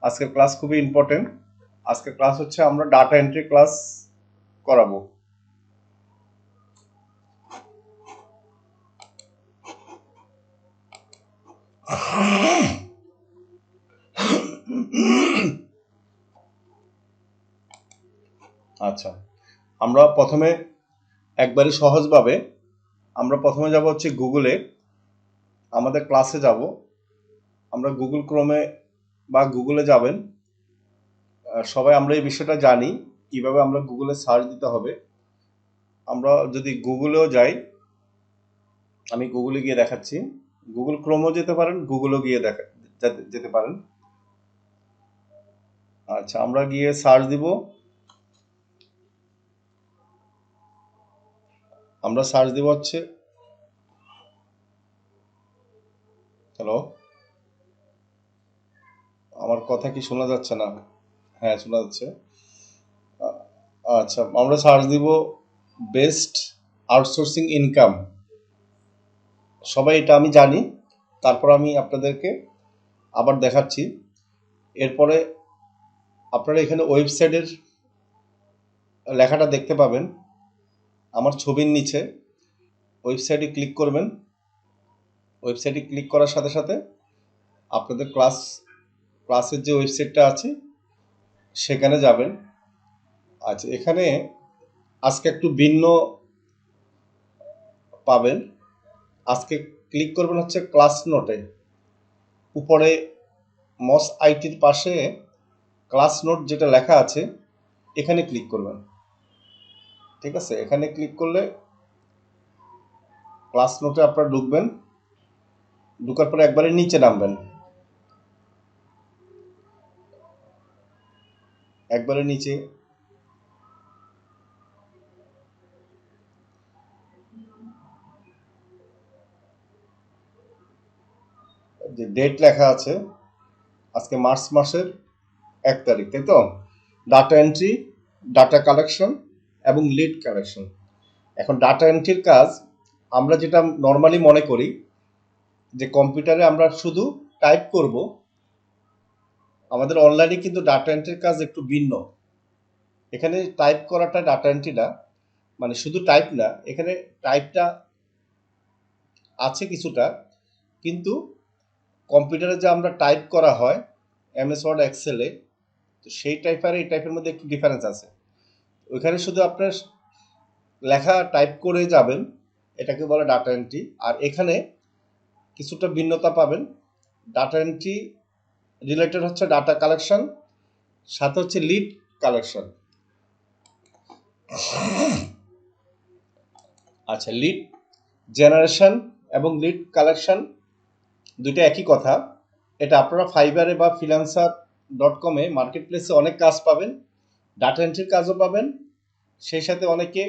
আজকের ক্লাস খুবই ইম্পর্টেন্ট। আজকের ক্লাস হচ্ছে আমরা ডাটা এন্ট্রি ক্লাস করাবো। আচ্ছা, আমরা প্রথমে একবারে সহজভাবে আমরা প্রথমে যাব হচ্ছে গুগলে। আমাদের ক্লাসে যাব, আমরা গুগল ক্রোমে বা গুগলে যাবেন। সবাই আমরা এই বিষয়টা জানি কিভাবে আমরা গুগলে সার্চ দিতে হবে। আমরা যদি গুগলেও যাই, আমি গুগলে গিয়ে দেখাচ্ছি। গুগল ক্রোমও যেতে পারেন, গুগলেও গিয়ে যেতে পারেন। আচ্ছা, আমরা গিয়ে সার্চ দিব। আমরা সার্চ দিব হচ্ছে, হ্যালো, আমার কথা কি শোনা যাচ্ছে না? হ্যাঁ, শোনা যাচ্ছে। আচ্ছা, আমরা সার্চ দিব বেস্ট আউটসোর্সিং ইনকাম। সবাই এটা আমি জানি, তারপর আমি আপনাদেরকে আবার দেখাচ্ছি। এরপরে আপনারা এখানে ওয়েবসাইটের লেখাটা দেখতে পাবেন আমার ছবির নিচে। ওয়েবসাইটে ক্লিক করবেন। ওয়েবসাইটে ক্লিক করার সাথে সাথে আপনাদের ক্লাসের যে ওয়েবসাইটটা আছে সেখানে যাবেন। আচ্ছা, এখানে আজকে একটু ভিন্ন পাবেন। আজকে ক্লিক করবেন হচ্ছে ক্লাস নোটে। উপরে মস আইটির পাশে ক্লাস নোট যেটা লেখা আছে এখানে ক্লিক করবেন। ঠিক আছে, এখানে ক্লিক করলে ক্লাস নোটে আপনারা ঢুকবেন। ঢুকার পরে একবারে নিচে নামবেন। একবারে নিচে যে ডেট লেখা আছে, আজকে মার্চ মাসের 1 তারিখ, তাই তো? ডাটা এন্ট্রি, ডাটা কালেকশন এবং লিড কালেকশন। এখন ডাটা এন্ট্রির কাজ আমরা যেটা নর্মালি মনে করি যে কম্পিউটারে আমরা শুধু টাইপ করব। আমাদের অনলাইনে কিন্তু ডাটা এন্ট্রির কাজ একটু ভিন্ন। এখানে টাইপ করাটা ডাটা এন্ট্রি না, মানে শুধু টাইপ না, এখানে টাইপটা আছে কিছুটা, কিন্তু কম্পিউটারে যে আমরা টাইপ করা হয় এমএস ওয়ার্ড এক্সেলে, তো সেই টাইপ আর এই টাইপের মধ্যে একটু ডিফারেন্স আছে। ওইখানে শুধু আপনার লেখা টাইপ করে যাবেন, এটাকে বলে ডাটা এন্ট্রি। আর এখানে কিছুটা ভিন্নতা পাবেন। ডাটা এন্ট্রি রিলেটেড হচ্ছে ডাটা কালেকশন, সাথে হচ্ছে লিড কালেকশন। আচ্ছা, লিড জেনারেশন এবং লিড কালেকশন দুইটা একই কথা। এটা আপনারা ফাইবারে বা ফ্রিল্যান্সার.কমে মার্কেট প্লেসে অনেক কাজ পাবেন, ডাটা এন্ট্রির কাজও পাবেন। সেই সাথে অনেকে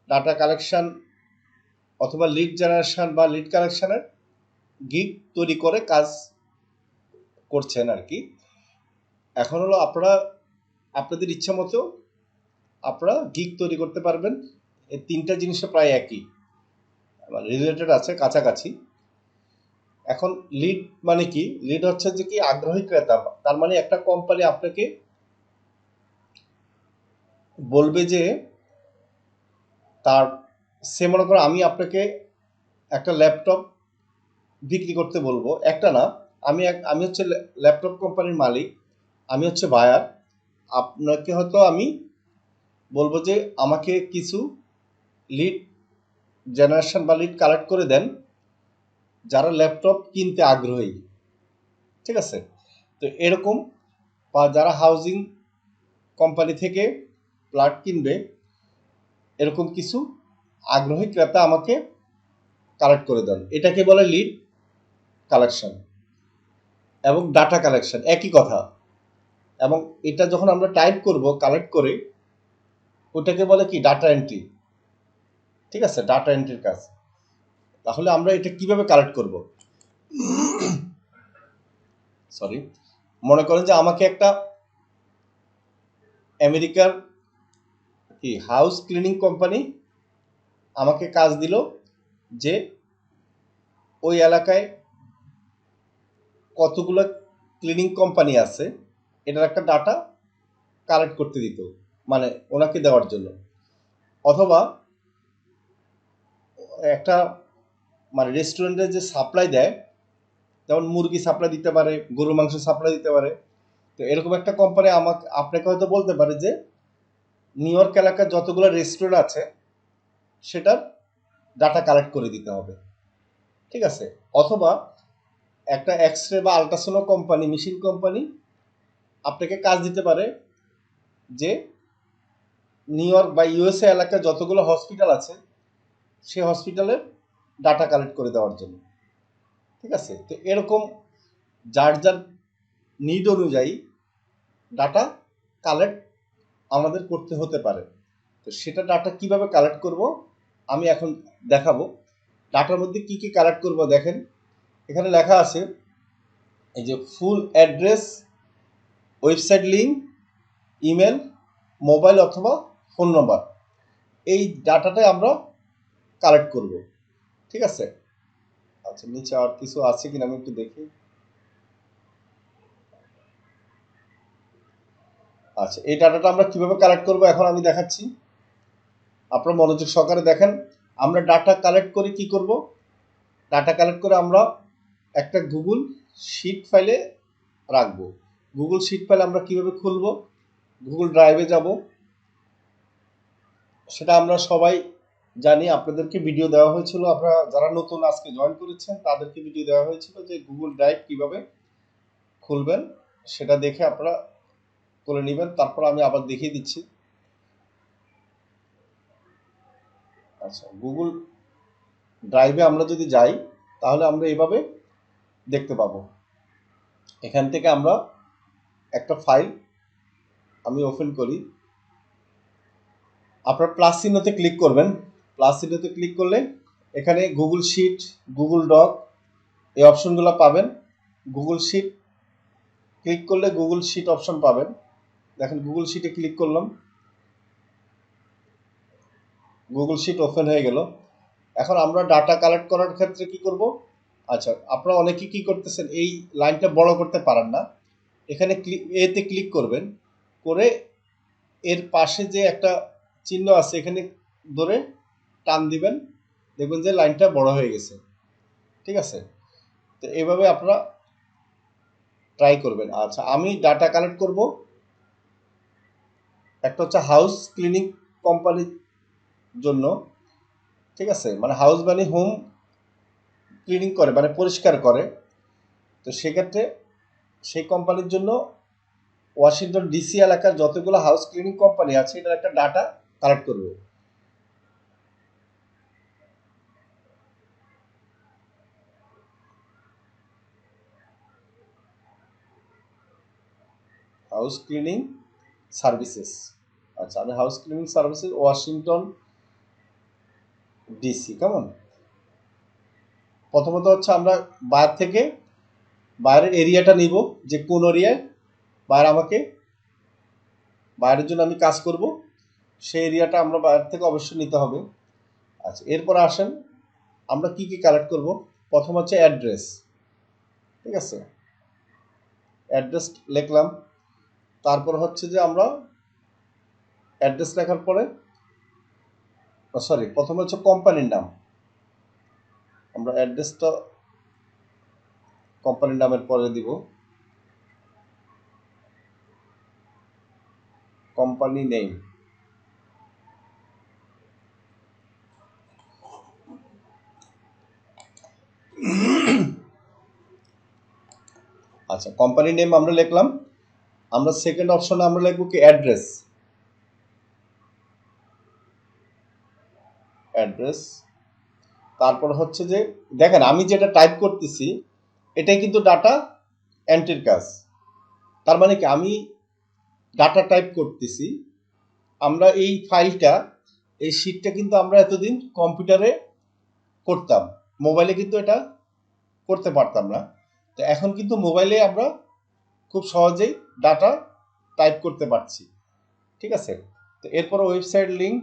ডাটা কালেকশন অথবা লিড জেনারেশন বা লিড কালেকশনের গিগ তৈরি করে কাজ করছেন আর কি। এখন হলো আপনারা আপনাদের ইচ্ছা মতো আপনারা গিগ তৈরি করতে পারবেন। এই তিনটা জিনিসটা প্রায় একই, রিলেটেড আছে, কাছাকাছি। এখন লিড মানে কি? লিড হচ্ছে যে কি আগ্রহী ক্রেতা। তার মানে একটা কোম্পানি আপনাকে বলবে যে তার, সে মনে করো আমি আপনাকে একটা ল্যাপটপ বিক্রি করতে বলবো, একটা না, আমি হচ্ছে ল্যাপটপ কোম্পানির মালিক, আমি হচ্ছে বায়ার। আপনাকে হয়তো আমি বলবো যে আমাকে কিছু লিড জেনারেশন বা লিড কালেক্ট করে দেন যারা ল্যাপটপ কিনতে আগ্রহী। ঠিক আছে, তো এরকম, বা যারা হাউজিং কোম্পানি থেকে ফ্ল্যাট কিনবে, এরকম কিছু আগ্রহী ক্রেতা আমাকে কালেক্ট করে দেন, এটাকে বলে লিড কালেকশন। এবং ডাটা কালেকশন একই কথা। এবং এটা যখন আমরা টাইপ করব কালেক্ট করে, ওটাকে বলে কি ডাটা এন্ট্রি। ঠিক আছে, ডাটা এন্ট্রির কাজ। তাহলে আমরা এটা কিভাবে কালেক্ট করব? সরি, মনে করেন যে আমাকে একটা আমেরিকার কি হাউস ক্লিনিং কোম্পানি আমাকে কাজ দিল যে ওই এলাকায় কতগুলো ক্লিনিং কোম্পানি আছে, এটার একটা ডাটা কালেক্ট করতে দিত, মানে ওনাকে দেওয়ার জন্য। অথবা একটা মানে রেস্টুরেন্টে যে সাপ্লাই দেয়, যেমন মুরগি সাপ্লাই দিতে পারে, গরুর মাংস সাপ্লাই দিতে পারে। তো এরকম একটা কোম্পানি আপনাকে হয়তো বলতে পারে যে নিউ ইয়র্ক এলাকার যতগুলো রেস্টুরেন্ট আছে সেটার ডাটা কালেক্ট করে দিতে হবে, ঠিক আছে। অথবা একটা এক্স রে বা আল্ট্রাসোনো কোম্পানি, মেশিন কোম্পানি আপনাকে কাজ দিতে পারে যে নিউ ইয়র্ক বা ইউএসএ এলাকায় যতগুলো হসপিটাল আছে সেই হসপিটালের ডাটা কালেক্ট করে দেওয়ার জন্য, ঠিক আছে। তো এরকম যার যার নিড অনুযায়ী ডাটা কালেক্ট আমাদের করতে হতে পারে। তো সেটা ডাটা কিভাবে কালেক্ট করব আমি এখন দেখাবো। ডাটার মধ্যে কি কি কালেক্ট করব দেখেন, এখানে লেখা আছে এই যে full address, website link, email, mobile অথবা ফোন নম্বর, এই ডাটাটাই আমরা কালেক্ট করব, ঠিক আছে। আচ্ছা, নিচে আর কিছু আছে কিনা আমি একটু দেখি। আচ্ছা, এই ডাটাটা আমরা কিভাবে কালেক্ট করব এখন আমি দেখাচ্ছি, আপনারা মনোযোগ সহকারে দেখেন। আমরা ডাটা কালেক্ট করে কি করব, ডাটা কালেক্ট করে আমরা একটা গুগল শিট ফাইলে রাখবো। গুগল শিট ফাইল আমরা কিভাবে খুলব, গুগল ড্রাইভে যাব, সেটা আমরা সবাই জানি, আপনাদেরকে ভিডিও দেওয়া হয়েছিল, আপনারা যারা নতুন আজকে জয়েন করেছেন তাদেরকে ভিডিও দেওয়া হয়েছিল যে গুগল ড্রাইভ কিভাবে খুলবেন, সেটা দেখে আপনারা করে নেবেন। তারপর আমি আবার দেখিয়ে দিচ্ছি। আচ্ছা, গুগল ড্রাইভে আমরা যদি যাই তাহলে আমরা এভাবে দেখতে পাবো। এখান থেকে আমরা একটা ফাইল আমি ওপেন করি, আপনার প্লাস চিহ্নতে ক্লিক করবেন। প্লাস চিহ্নতে ক্লিক করলে এখানে গুগল শিট, গুগল ডক এই অপশনগুলো পাবেন। গুগল শিট ক্লিক করলে গুগল শিট অপশন পাবেন। দেখেন গুগল শিটে ক্লিক করলাম, গুগল শিট ওপেন হয়ে গেল। এখন আমরা ডাটা কালেক্ট করার ক্ষেত্রে কি করব, আচ্ছা আপনারা অনেকে কি করতেছেন, এই লাইনটা বড় করতে পারেন না, এখানে এতে ক্লিক করবেন, করে এর পাশে যে একটা চিহ্ন আছে এখানে ধরে টান দিবেন, দেখবেন যে লাইনটা বড় হয়ে গেছে, ঠিক আছে। তো এইভাবে আপনারা ট্রাই করবেন। আচ্ছা, আমি ডাটা কালেক্ট করব, একটা হচ্ছে হাউস ক্লিনিং কোম্পানির জন্য, ঠিক আছে, মানে হাউস মানে হোম ক্লিনিং করে, মানে পরিষ্কার করে। তো সেক্ষেত্রে সেই কোম্পানির জন্য ওয়াশিংটন ডিসি এলাকার যতগুলো হাউস ক্লিনিং কোম্পানি আছে এটার একটা ডাটা কালেক্ট করবে। হাউস ক্লিনিং সার্ভিসেস, আচ্ছা আমি house cleaning services Washington DC, কেমন। প্রথমত হচ্ছে আমরা বাইরে থেকে বাইরের এরিয়াটা নিব, যে কোন এরিয়ায় বাইরে আমাকে বাইরের জন্য আমি কাজ করব, সেই এরিয়াটা আমরা বাইরে থেকে অবশ্যই নিতে হবে। আচ্ছা, এরপর আসেন আমরা কি কি কালেক্ট করব। প্রথম হচ্ছে অ্যাড্রেস, ঠিক আছে, অ্যাড্রেস লিখলাম। তারপর হচ্ছে যে আমরা অ্যাড্রেস লেখার পরে, সরি, প্রথমে হচ্ছে কোম্পানির নাম, আমরা অ্যাড্রেসটা কোম্পানির নামের পরে দিব, কোম্পানি নেম। আচ্ছা, কোম্পানি নেম আমরা লিখলাম। আমরা সেকেন্ড অপশনে আমরা লিখবো কি অ্যাড্রেস, অ্যাড্রেস। তারপর হচ্ছে যে দেখেন আমি যেটা টাইপ করতেছি এটাই কিন্তু ডাটা এন্ট্রির কাজ। তার মানে কি আমি ডাটা টাইপ করতেছি, আমরা এই ফাইলটা, এই শিটটা কিন্তু আমরা এতদিন কম্পিউটারে করতাম, মোবাইলে কিন্তু এটা করতে পারতাম না। তো এখন কিন্তু মোবাইলে আমরা খুব সহজেই ডাটা টাইপ করতে পারছি, ঠিক আছে। তো এরপর ওয়েবসাইট লিঙ্ক,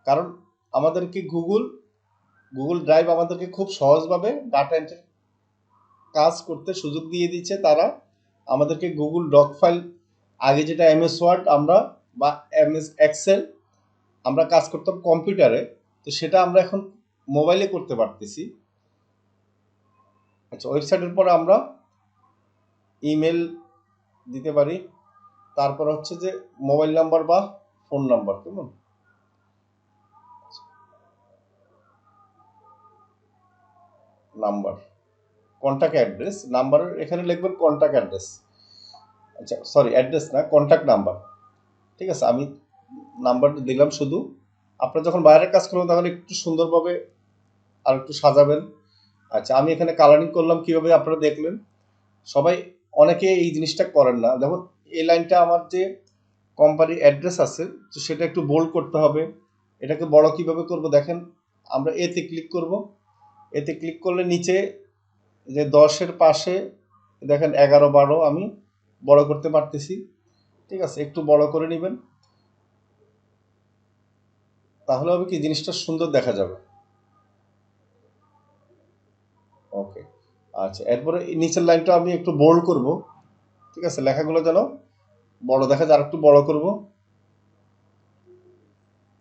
কারণ আমাদেরকে গুগল ড্রাইভ আমাদেরকে খুব সহজভাবে ডাটা এন্ট্রি কাজ করতে সুযোগ দিয়ে দিচ্ছে। তারা আমাদেরকে গুগল ডক ফাইল, আগে যেটা এমএস ওয়ার্ড আমরা বা এমএস এক্সেল আমরা কাজ করতাম কম্পিউটারে, তো সেটা আমরা এখন মোবাইলে করতে পারতেছি। আচ্ছা, ওয়েবসাইটের পরে আমরা ইমেল দিতে পারি, তারপর হচ্ছে যে মোবাইল নাম্বার বা ফোন নাম্বার, কেমন নাম্বার, কন্ট্যাক্ট অ্যাড্রেস, নাম্বারের এখানে লিখবেন কন্ট্যাক্ট অ্যাড্রেস। আচ্ছা সরি, অ্যাড্রেস না, কন্ট্যাক্ট নাম্বার। ঠিক আছে, আমি নাম্বারটা দিলাম শুধু। আপনারা যখন বাইরের কাজ করবেন তখন একটু সুন্দরভাবে আর একটু সাজাবেন। আচ্ছা, আমি এখানে কালারিং করলাম, কিভাবে আপনারা দেখলেন। সবাই, অনেকে এই জিনিসটা করেন না। দেখুন, এই লাইনটা আমার যে কোম্পানির অ্যাড্রেস আছে, তো সেটা একটু বোল্ড করতে হবে। এটাকে বড় কিভাবে করব দেখেন, আমরা এতে ক্লিক করব। এতে ক্লিক করলে নিচে যে 10-এর পাশে দেখেন 11-12 আমি বড় করতে পারতেছি। ঠিক আছে, একটু বড় করে নেবেন, তাহলে হবে কি জিনিসটা সুন্দর দেখা যাবে। ওকে, আচ্ছা, এরপরে নিচের লাইনটা আমি একটু বোল্ড করব। ঠিক আছে, লেখাগুলো যেন বড় দেখা যায়, আর একটু বড় করব।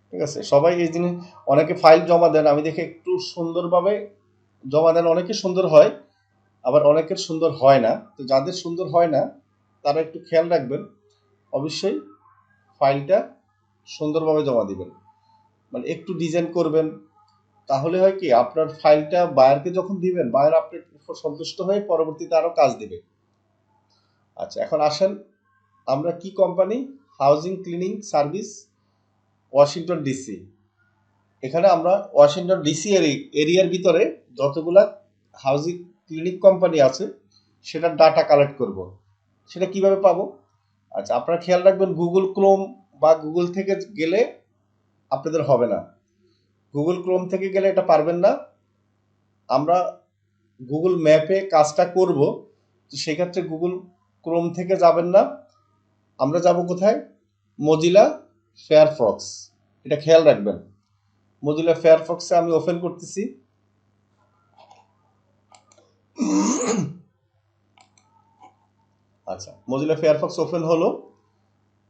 ঠিক আছে, সবাই এই জিনিস, অনেকে ফাইল জমা দেন, আমি দেখে একটু সুন্দরভাবে জমা দেন, অনেকে সুন্দর হয়, আবার অনেকের সুন্দর হয় না। তো যাদের সুন্দর হয় না তারা একটু খেয়াল রাখবেন, অবশ্যই ফাইলটা সুন্দরভাবে জমা দিবেন, মানে একটু ডিজাইন করবেন। তাহলে হয় কি, আপনার ফাইলটা বায়ারকে যখন দিবেন, বায়ার আপনার উপর সন্তুষ্ট হয়ে পরবর্তীতে আরো কাজ দিবে। আচ্ছা, এখন আসেন, আমরা কি company, housing cleaning service Washington DC. এখানে আমরা ওয়াশিংটন ডিসি এরিয়ার ভিতরে যতগুলা হাউজিং ক্লিনিক কোম্পানি আছে সেটার ডাটা কালেক্ট করব। সেটা কিভাবে পাবো? আচ্ছা, আপনারা খেয়াল রাখবেন, গুগল ক্রোম বা গুগল থেকে গেলে আপনাদের হবে না। গুগল ক্রোম থেকে গেলে এটা পারবেন না। আমরা গুগল ম্যাপে কাজটা করব, তো সেক্ষেত্রে গুগল ক্রোম থেকে যাবেন না, আমরা যাব কোথায়, মজিলা ফায়ারফক্স। এটা খেয়াল রাখবেন। মজিলা ফায়ারফক্সে আমি ওপেন করতেছি। আচ্ছা, মজিলা ফায়ারফক্স ওপেন হলো।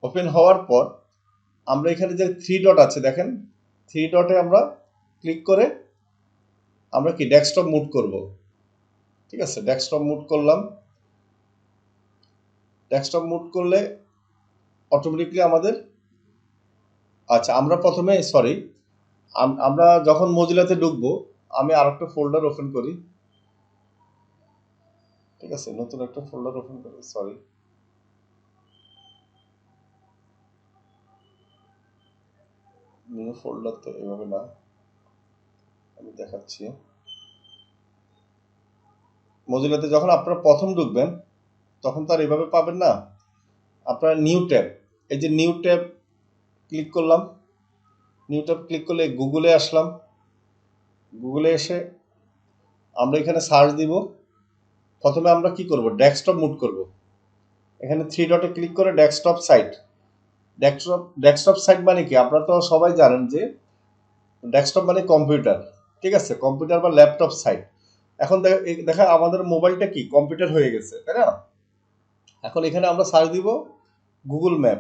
ওপেন হওয়ার পর আমরা এখানে যে থ্রি ডট আছে দেখেন, থ্রি ডটে আমরা ক্লিক করে আমরা কি ডেস্কটপ মুভ করব। ঠিক আছে, ডেস্কটপ মুভ করলাম। ডেস্কটপ মুভ করলে অটোমেটিকলি আমাদের, আচ্ছা আমরা প্রথমে সরি, আমরা যখন মজিলাতে ঢুকবো, আমি আর একটা ফোল্ডার ওপেন করি। ঠিক আছে, নতুন একটা ফোল্ডার ওপেন করি, সরি, নিউ ফোল্ডার তো এভাবে না, আমি দেখাচ্ছি। মজিলাতে যখন আপনারা প্রথম ঢুকবেন তখন তো আর এভাবে পাবেন না। আপনারা নিউ ট্যাব, এই যে নিউ ট্যাব ক্লিক করলাম। নিউ ট্যাব ক্লিক করলে গুগলে আসলাম। গুগলে এসে আমরা এখানে সার্চ দিব। প্রথমে আমরা কি করব, ডেস্কটপ মুভ করব। এখানে থ্রি ডটে ক্লিক করে ডেস্কটপ সাইট। ডেস্কটপ সাইট মানে কি, আপনারা তো সবাই জানেন যে ডেস্কটপ মানে কম্পিউটার। ঠিক আছে, কম্পিউটার বা ল্যাপটপ সাইট। এখন দেখা আমাদের মোবাইলটা কি কম্পিউটার হয়ে গেছে, তাই না? এখন এখানে আমরা সার্চ দিব গুগল ম্যাপ।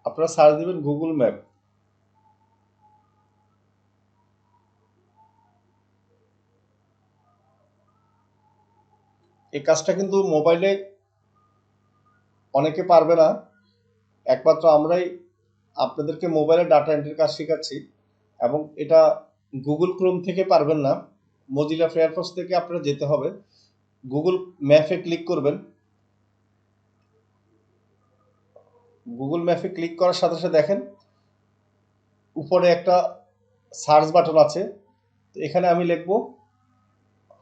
আপনারা সার্চ দিবেন গুগল ম্যাপ। এই কাজটা কিন্তু মোবাইলে অনেকে পারবে না, একমাত্র আমরাই আপনাদেরকে মোবাইলে ডাটা এন্ট্রির কাজ শেখাচ্ছি। এবং এটা গুগল ক্রোম থেকে পারবেন না, মজিলা ফায়ারফক্স থেকে আপনারা যেতে হবে। গুগল ম্যাপে ক্লিক করবেন। গুগল ম্যাপে ক্লিক করার সাথে সাথে দেখেন উপরে একটা সার্চ বাটন আছে। তো এখানে আমি লিখব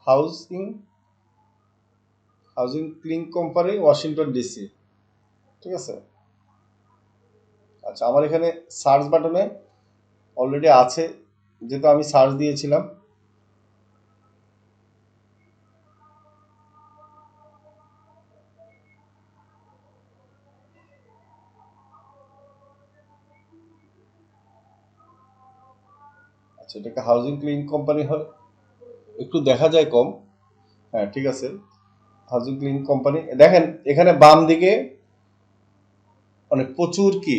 housing housing cleaning company Washington DC. ঠিক আছে, আচ্ছা, আমার এখানে সার্চ বাটনে অলরেডি আছে, যেহেতু আমি সার্চ দিয়েছিলাম। আচ্ছা, এটাকে হাউজিং ক্লিনিং কোম্পানি হয়, একটু দেখা যায় কম। হ্যাঁ ঠিক আছে, হাউজিং ক্লিনিং কোম্পানি। দেখেন এখানে বাম দিকে অনেক প্রচুর কি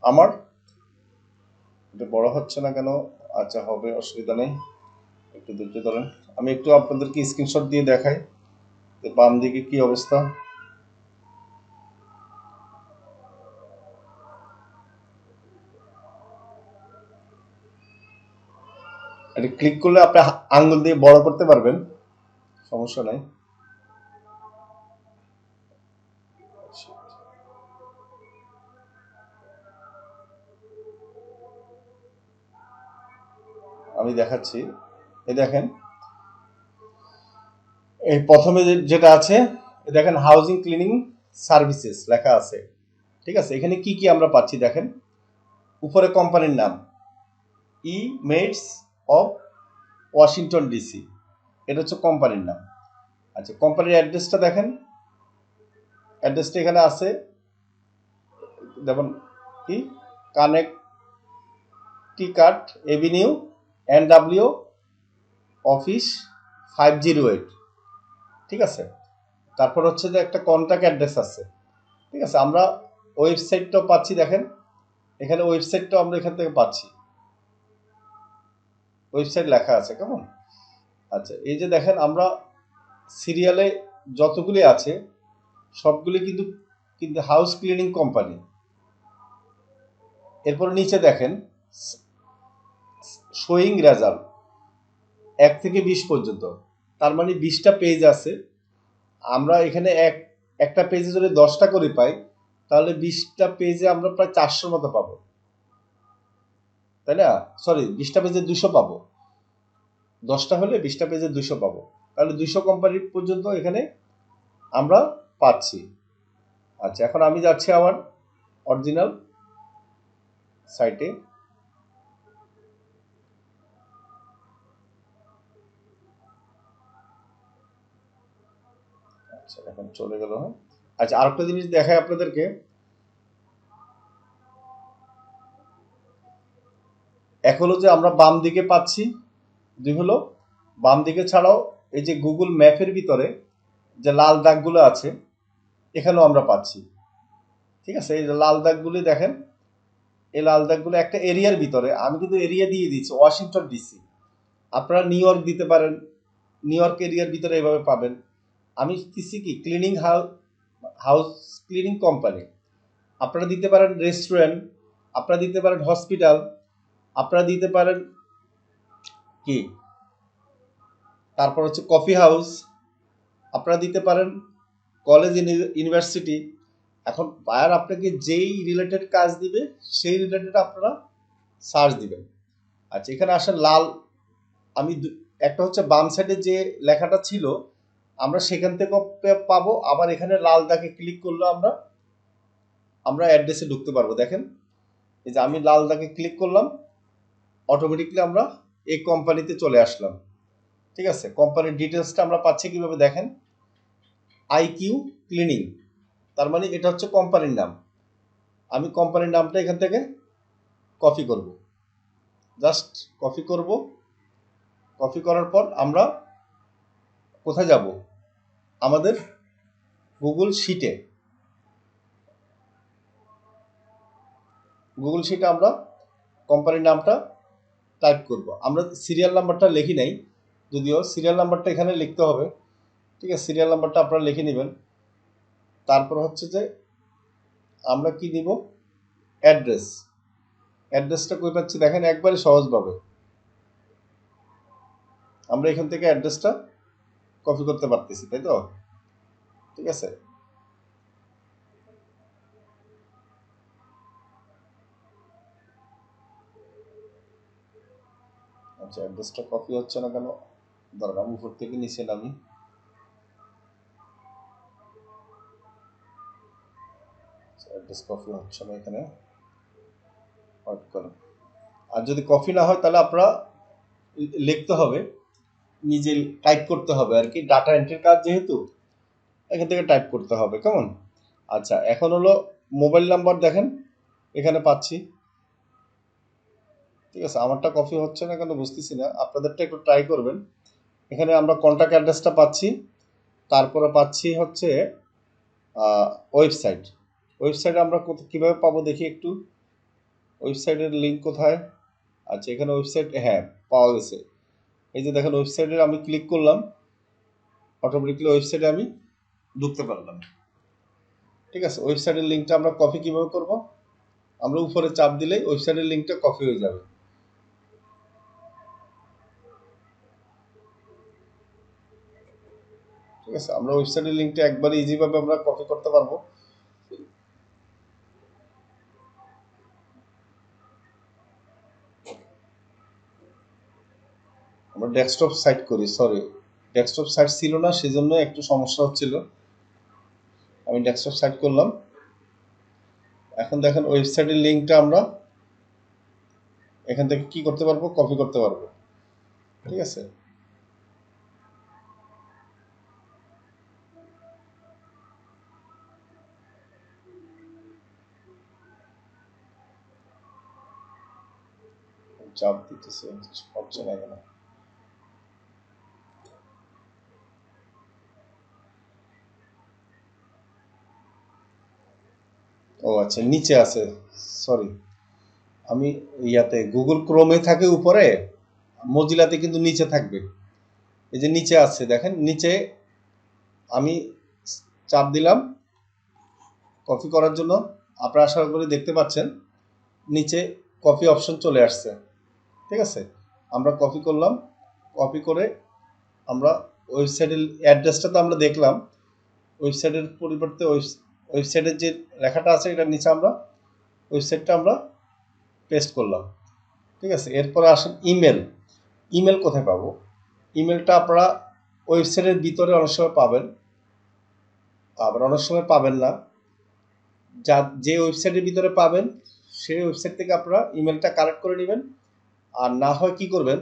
আমার, এটা বড় হচ্ছে না কেন? আচ্ছা হবে, অসুবিধা নেই, একটু ধৈর্য ধরেন। আমি একটু আপনাদেরকে স্ক্রিনশট দিয়ে দেখাই যে বাম দিকে কি অবস্থা। এটা ক্লিক করলে আপনি আঙ্গুল দিয়ে বড় করতে পারবেন, সমস্যা নাই। আমি দেখাচ্ছি। এই দেখেন, এই প্রথমে যেটা আছে, দেখেন হাউজিং ক্লিনিং সার্ভিসেস লেখা আছে। ঠিক আছে, এখানে কি কি আমরা পাচ্ছি দেখেন। উপরে কোম্পানির নাম ই মেডস অফ ওয়াশিংটন ডিসি, এটা হচ্ছে কোম্পানির নাম। আচ্ছা, কোম্পানির অ্যাড্রেসটা দেখেন, অ্যাড্রেসটা এখানে আছে, যেমন কি কানেকটিকাট এভিনিউ NW অফিস 508। ঠিক আছে, তারপর হচ্ছে যে একটা কন্ট্যাক্ট অ্যাড্রেস আছে। ঠিক আছে, আমরা ওয়েবসাইটটাও পাচ্ছি, দেখেন এখানে ওয়েবসাইটটাও আমরা এখান থেকে পাচ্ছি, ওয়েবসাইট লেখা আছে কেমন। আচ্ছা, এই যে দেখেন আমরা সিরিয়ালে যতগুলি আছে সবগুলি কিন্তু কিন্তু হাউস ক্লিনিং কোম্পানি। এরপর নিচে দেখেন শোয়িং রেজাল্ট 1 থেকে 20 পর্যন্ত, তার মানে 20টা পেজ আছে। আমরা এখানে একটা পেজে যদি 10টা করে পাই, তাহলে 20টা পেজে আমরা প্রায় 400 মতো পাবো, তাই না? সরি, 20টা পেজে 200 পাবো, 10টা হলে 20টা পেজে 200 পাবো, তাহলে 200 কোম্পানি পর্যন্ত এখানে আমরা পাচ্ছি। আচ্ছা, এখন আমি যাচ্ছি আমার অরিজিনাল সাইটে। আচ্ছা, এখন চলে গেল। হ্যাঁ, আচ্ছা, আরেকটা জিনিস দেখাই আপনাদেরকে। এক হলো যে আমরা বাম দিকে পাচ্ছি, দুই হলো বাম দিকে ছাড়াও এই যে গুগল ম্যাপের ভিতরে যে লাল দাগগুলো আছে এখানেও আমরা পাচ্ছি। ঠিক আছে, এই যে লাল দাগগুলি দেখেন, এই লাল দাগগুলো একটা এরিয়ার ভিতরে, আমি কিন্তু এরিয়া দিয়ে দিচ্ছি ওয়াশিংটন ডিসি, আপনারা নিউ ইয়র্ক দিতে পারেন, নিউ ইয়র্ক এরিয়ার ভিতরে এভাবে পাবেন। আমি দিচ্ছি কি ক্লিনিং হাউস ক্লিনিং কোম্পানি, আপনারা দিতে পারেন রেস্টুরেন্ট, আপনারা দিতে পারেন হসপিটাল, আপনারা দিতে পারেন কি, তারপর হচ্ছে কফি হাউস, আপনারা দিতে পারেন কলেজ ইউনিভার্সিটি। এখন বায়ার আপনাকে যেই রিলেটেড কাজ দিবে সেই রিলেটেড আপনারা সার্চ দিবেন। আচ্ছা, এখানে আসেন লাল, আমি একটা হচ্ছে বাম সাইডে যে লেখাটা ছিল আমরা সেখান থেকে পাবো, আবার এখানে লাল দাগে ক্লিক করলে আমরা আমরা অ্যাড্রেসে ঢুকতে পারবো। দেখেন এই যে আমি লাল দাগে ক্লিক করলাম, অটোমেটিকলি আমরা এই কোম্পানিতে চলে আসলাম। ঠিক আছে, কোম্পানির ডিটেলসটা আমরা পাচ্ছি কিভাবে দেখেন, IQ ক্লিনিং, তার মানে এটা হচ্ছে কোম্পানির নাম। আমি কোম্পানির নামটা এখান থেকে কপি করব, জাস্ট কপি করব। কপি করার পর আমরা কোথায় যাব, আমাদের গুগল শিটে, গুগল শিটে আমরা কোম্পানির নামটা টাইপ করব। আমরা সিরিয়াল নাম্বারটা লিখি নাই, যদিও সিরিয়াল নাম্বারটা এখানে লিখতে হবে। ঠিক আছে, সিরিয়াল নাম্বারটা আপনারা লিখে নেবেন। তারপর হচ্ছে যে আমরা কি নিব, অ্যাড্রেস। অ্যাড্রেসটা কই পাচ্ছি দেখেন, একবারে সহজভাবে আমরা এখান থেকে অ্যাড্রেসটা কপি করতে পারতেছি, তাই তো? ঠিক আছে, আচ্ছা অ্যাড্রেসটা কপি হচ্ছে না কেন, দরকার আমি উপর থেকে নিচে নামি। অ্যাড্রেস কপি হচ্ছে না এখানে, ওয়েট করুন। আর যদি কপি না হয় তাহলে আপনারা লিখতে হবে, নিজে টাইপ করতে হবে আর কি, ডাটা এন্ট্রির কাজ যেহেতু এখান থেকে টাইপ করতে হবে, কেমন? আচ্ছা, এখন হলো মোবাইল নাম্বার দেখেন এখানে পাচ্ছি। ঠিক আছে, আমারটা কপি হচ্ছে না কেন বুঝতেছি না, আপনাদেরটা একটু ট্রাই করবেন। এখানে আমরা কন্ট্যাক্ট অ্যাড্রেসটা পাচ্ছি, তারপরে পাচ্ছি হচ্ছে ওয়েবসাইট। ওয়েবসাইটে আমরা কীভাবে পাবো দেখি একটু, ওয়েবসাইটের লিঙ্ক কোথায়? আচ্ছা, এখানে ওয়েবসাইট, হ্যাঁ পাওয়া গেছে। এই যে দেখেন ওয়েবসাইটে আমি ক্লিক করলাম, অটোমেটিকলি ওয়েবসাইটে আমি ঢুকতে পারলাম। ঠিক আছে, ওয়েবসাইটের লিঙ্কটা আমরা কপি কিভাবে করব? আমরা উপরে চাপ দিলেই ওয়েবসাইটের লিঙ্কটা কপি হয়ে যাবে। ঠিক আছে, আমরা ওয়েবসাইটের লিঙ্কটা একবারে ইজিভাবে আমরা কপি করতে পারবো। আমরা ডেস্কটপ সাইট করি, সরি ডেস্কটপ সাইট ছিল না, সেজন্য একটু সমস্যা হচ্ছিল। আমি ডেস্কটপ সাইট করলাম। এখন দেখেন ওয়েবসাইটের লিঙ্কটা আমরা এখান থেকে কি করতে পারবো? কপি করতে পারবো। ঠিক আছে, চাপ দিতেছে, হচ্ছে না কেন? ও আচ্ছা, নিচে আছে, সরি। আমি ইয়াতে গুগল ক্রোমে থাকে উপরে, মজিলাতে কিন্তু নিচে থাকবে। এই যে নিচে আছে দেখেন, নিচে আমি চাপ দিলাম কপি করার জন্য। আপনারা আশা করি দেখতে পাচ্ছেন নিচে কপি অপশন চলে আসছে। ঠিক আছে, আমরা কপি করলাম, কপি করে আমরা ওয়েবসাইটের অ্যাড্রেসটা তো আমরা দেখলাম, ওয়েবসাইটের পরিবর্তে ওয়েবসাইটের যে লেখাটা আছে এটার নিচে আমরা ওয়েবসাইটটা আমরা পেস্ট করলাম। ঠিক আছে, এরপরে আসেন ইমেল। ইমেল কোথায় পাবো? ইমেলটা আপনারা ওয়েবসাইটের ভিতরে অনেক সময় পাবেন, আবার অনেক সময় পাবেন না। যে ওয়েবসাইটের ভিতরে পাবেন সেই ওয়েবসাইট থেকে আপনারা ইমেলটা কালেক্ট করে নেবেন। আর না হয় কি করবেন,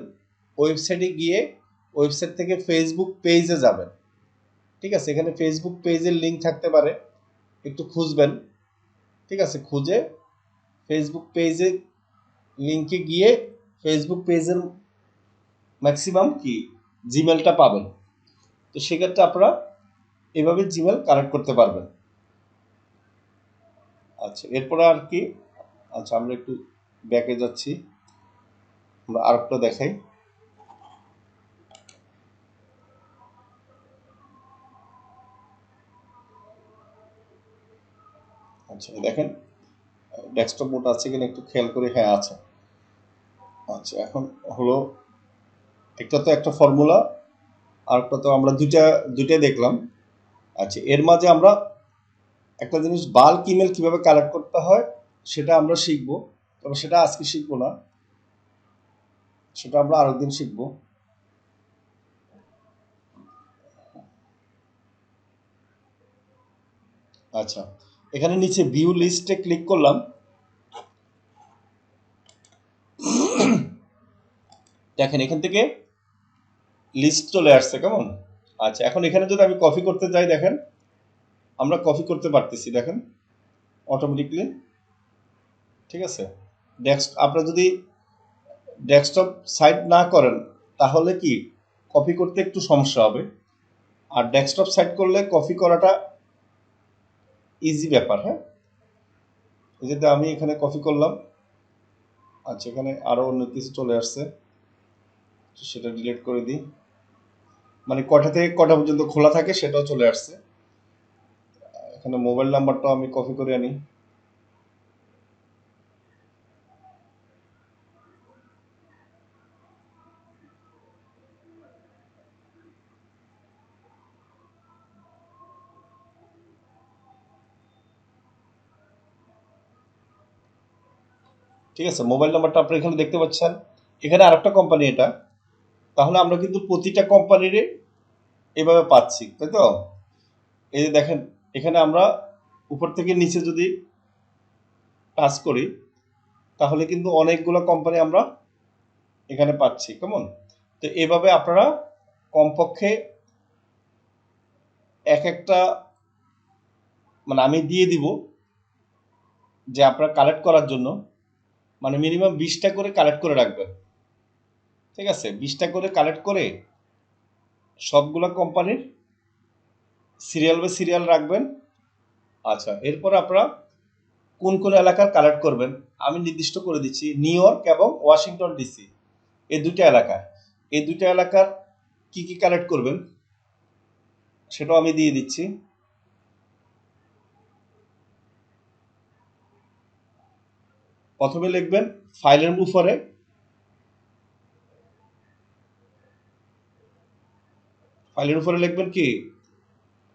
ওয়েবসাইটে গিয়ে ওয়েবসাইট থেকে ফেসবুক পেজে যাবেন। ঠিক আছে, এখানে ফেসবুক পেজের লিঙ্ক থাকতে পারে, একটু খুঁজবেন। ঠিক আছে, খুঁজে ফেসবুক পেজে লিঙ্কে গিয়ে ফেসবুক পেজের ম্যাক্সিমাম কি জিমেলটা পাবেন। তো সেক্ষেত্রে আপনারা এভাবে জিমেল কানেক্ট করতে পারবেন। আচ্ছা, এরপরে আর কি? আচ্ছা, আমরা একটু ব্যাকে যাচ্ছি, আমরা আরেকটা দেখাই। আচ্ছা দেখেন ডেস্কটপ মোড আছে কিনা একটু খেয়াল করে, হ্যাঁ আছে। আচ্ছা, এখন হলো একটা তো একটা ফর্মুলা, আর একটা তো আমরা দুইটা দেখলাম। আচ্ছা, এর মাঝে আমরা একটা জিনিস বাল্ক ইমেল কিভাবে কালেক্ট করতে হয় সেটা আমরা শিখবো, তবে সেটা আজকে শিখবো না, সেটা আমরা আরেকদিন শিখবো। আচ্ছা, এখানে নিচে ভিউ লিস্টে ক্লিক করলাম, দেখেন এখান থেকে লিস্ট চলে আসছে, কেমন? আচ্ছা, এখন এখানে যদি আমি কপি করতে যাই, দেখেন আমরা কপি করতে পারতেছি, দেখেন অটোমেটিকলি। ঠিক আছে, আপনারা যদি ডেস্কটপ সাইট না করেন তাহলে কি কপি করতে একটু সমস্যা হবে, আর ডেস্কটপ সাইট করলে কপি করাটা ইজি ব্যাপার। হ্যাঁ, এই যে আমি এখানে কপি করলাম। আচ্ছা, এখানে আরো অন্য কিছু চলে আসছে, সেটা ডিলিট করে দিই। মানে কটা থেকে কটা পর্যন্ত খোলা থাকে সেটাও চলে আসছে। এখানে মোবাইল নাম্বারটাও আমি কপি করে আনি। ঠিক আছে, মোবাইল নাম্বারটা আপনি এখানে দেখতে পাচ্ছেন, এখানে আরেকটা কোম্পানি এটা। তাহলে আমরা কিন্তু প্রতিটা কোম্পানির এভাবে পাচ্ছি, তাই তো? এই যে দেখেন এখানে আমরা উপর থেকে নিচে যদি টাচ করি তাহলে কিন্তু অনেকগুলো কোম্পানি আমরা এখানে পাচ্ছি, কেমন? তো এভাবে আপনারা কমপক্ষে এক একটা, মানে আমি দিয়ে দিব যে আপনারা কালেক্ট করার জন্য, মানে মিনিমাম 20টা করে কালেক্ট করে রাখবেন। ঠিক আছে, 20টা করে কালেক্ট করে সবগুলা কোম্পানির সিরিয়াল বাই সিরিয়াল রাখবেন। আচ্ছা, এরপর আপনারা কোন কোন এলাকার কালেক্ট করবেন আমি নির্দিষ্ট করে দিচ্ছি। নিউ ইয়র্ক এবং ওয়াশিংটন ডিসি, এই দুইটা এলাকা, এই দুইটা এলাকার কি কি কালেক্ট করবেন সেটাও আমি দিয়ে দিচ্ছি। প্রথমে লিখবেন ফাইলের উপরে, ফাইলের উপরে লিখবেন কি,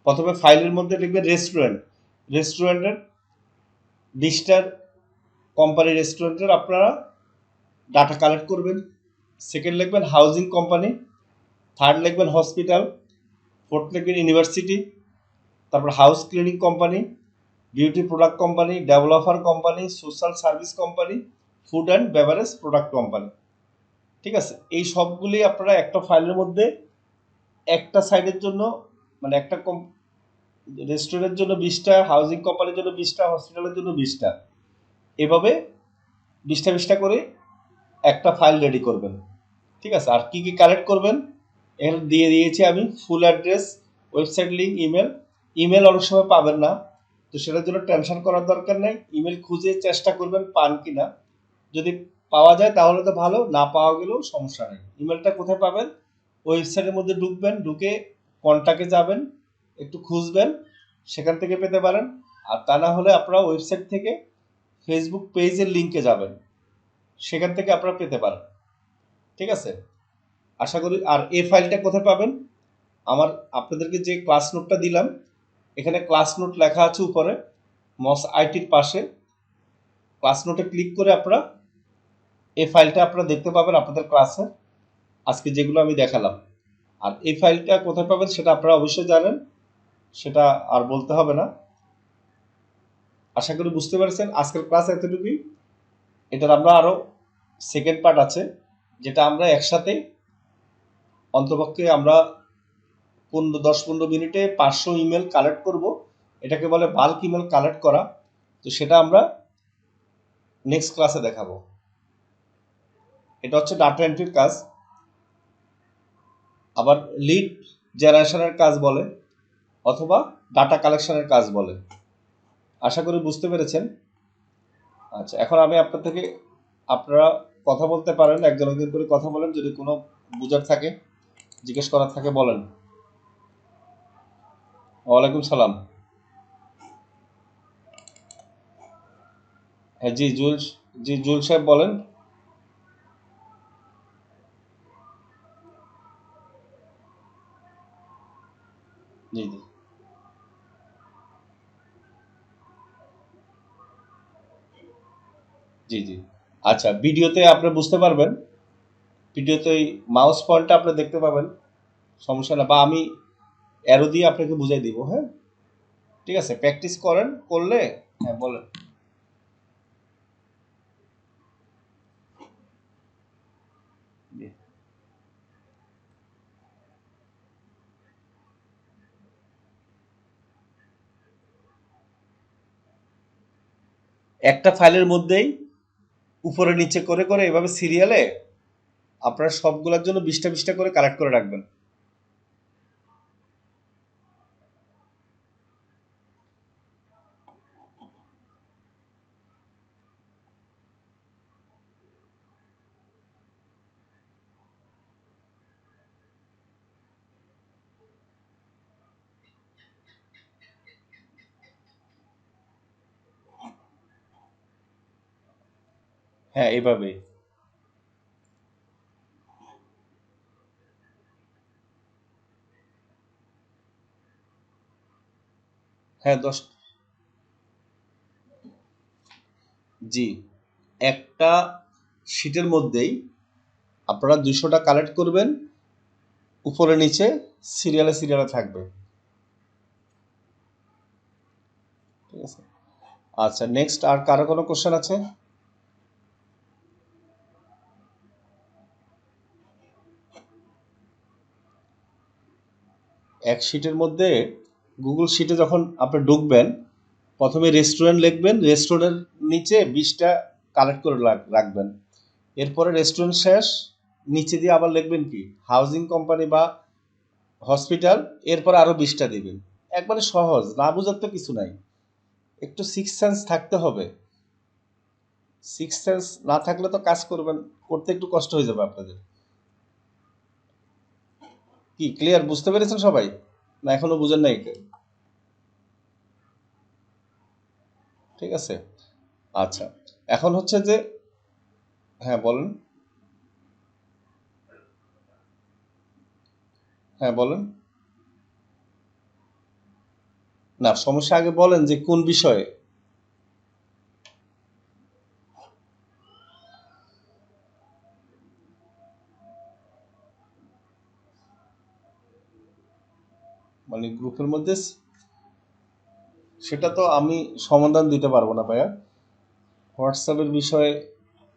প্রথমে ফাইলের মধ্যে লিখবেন রেস্টুরেন্ট, রেস্টুরেন্টের 20টা কোম্পানি রেস্টুরেন্টের আপনারা ডাটা কালেক্ট করবেন। সেকেন্ড লিখবেন হাউজিং কোম্পানি, থার্ড লিখবেন হসপিটাল, ফোর্থ লিখবেন ইউনিভার্সিটি, তারপর house cleaning company, beauty product company, developer company, social service company, food and beverage product company. ঠিক আছে, এই সবগুলি আপনারা একটা ফাইলের মধ্যে একটা সাইডের জন্য, মানে একটা রেস্টুরেন্টের জন্য 20টা, হাউজিং কোম্পানির জন্য 20টা, হসপিটালের জন্য 20টা, এভাবে 20টা করে একটা ফাইল রেডি করবেন। ঠিক আছে, আর কি কি কালেক্ট করবেন এর দিয়ে দিয়েছি আমি। Full address, website link, email. Email অনেক সময় পাবেন না, তো সেটার জন্য টেনশন করার দরকার নেই। ইমেল খুঁজে চেষ্টা করবেন পান কিনা, যদি পাওয়া যায় তাহলে তো ভালো, না পাওয়া গেলেও সমস্যা নেই। ইমেলটা কোথায় পাবেন, ওয়েবসাইটের মধ্যে ঢুকবেন, ঢুকে কন্টাক্টে যাবেন, একটু খুঁজবেন, সেখান থেকে পেতে পারেন। আর তা না হলে আপনারা ওয়েবসাইট থেকে ফেসবুক পেজের লিঙ্কে যাবেন, সেখান থেকে আপনারা পেতে পারেন। ঠিক আছে, আশা করি। আর এই ফাইলটা কোথায় পাবেন, আমার আপনাদেরকে যে ক্লাস নোটটা দিলাম, এখানে ক্লাস নোট লেখা আছে উপরে মস আইটির পাশে। ক্লাস নোটে ক্লিক করে আপনারা এই ফাইলটা আপনারা দেখতে পাবেন আপনাদের ক্লাসে, আজকে যেগুলো আমি দেখালাম। আর এই ফাইলটা কোথায় পাবেন সেটা আপনারা অবশ্যই জানেন, সেটা আর বলতে হবে না। আশা করি বুঝতে পেরেছেন। আজকের ক্লাস এতটুকুই। এটার আমরা আরও সেকেন্ড পার্ট আছে, যেটা আমরা একসাথে অন্তপক্ষে আমরা 10-15 মিনিটে 500 ইমেল কালেক্ট করব। এটাকে বলে বাল্ক ইমেল কালেক্ট করা। তো সেটা আমরা নেক্সট ক্লাসে দেখাবো। এটা হচ্ছে ডাটা এন্ট্রির কাজ, আবার লিড জেনারেশনের কাজ বলে, অথবা ডাটা কালেকশনের কাজ বলে। আশা করি বুঝতে পেরেছেন। আচ্ছা, এখন আমি আপনার থেকে, আপনারা কথা বলতে পারেন, একজন একজন করে কথা বলেন, যদি কোনো বুঝার থাকে, জিজ্ঞেস করার থাকে বলেন। ওয়ালাইকুম সালাম। হ্যাঁ জি জুয়েল, জি জুয়েল সাহেব বলেন। জি জি জি জি। আচ্ছা, ভিডিওতে আপনি বুঝতে পারবেন, ভিডিওতে ওই মাউস পয়েন্টটা আপনি দেখতে পাবেন, সমস্যা না, বা আমি অ্যারো দিয়ে আপনাকে বুঝাই দিব। হ্যাঁ, ঠিক আছে, প্র্যাকটিস করেন, করলে। হ্যাঁ বলেন। জি। একটা ফাইলের মধ্যেই উপরে নিচে করে করে এভাবে সিরিয়ালে আপনারা সবগুলোর জন্য 20টা করে কালেক্ট করে রাখবেন। হ্যাঁ এইভাবেই। হ্যাঁ 10। জি, একটা শিটের মধ্যেই আপনারা 200টা কালেক্ট করবেন, উপরে নিচে সিরিয়ালে সিরিয়ালে থাকবে। ঠিক আছে, আচ্ছা নেক্সট, আর কারো কোনো কোশ্চেন আছে? এক শিটের মধ্যে, গুগল শিটে যখন আপনি ঢুকবেন, প্রথমে রেস্টুরেন্ট লিখবেন, রেস্টুরেন্টের নিচে 20টা কালেক্ট করে রাখবেন। এরপরে রেস্টুরেন্ট শেষ, নিচে দিয়ে আবার লিখবেন কি হাউজিং কোম্পানি বা হসপিটাল, এরপর আরো 20টা দিবেন। একবারে সহজ, না বুঝার তো কিছু নাই। একটু সিক্স সেন্স থাকতে হবে। সিক্স সেন্স না থাকলে তো কাজ করবেন, করতে একটু কষ্ট হয়ে যাবে আপনাদের। কি ক্লিয়ার, বুঝতে পেরেছেন সবাই, না এখনো বুঝেন নাই কেউ? ঠিক আছে, আচ্ছা। এখন হচ্ছে যে, হ্যাঁ বলেন। হ্যাঁ বলেন। না, সমস্যা আগে বলেন যে কোন বিষয়ে। মানে গ্রুপের মধ্যে সেটা তো আমি সমাধান দিতে পারবো না ভাইয়া। হোয়াটসঅ্যাপের বিষয়ে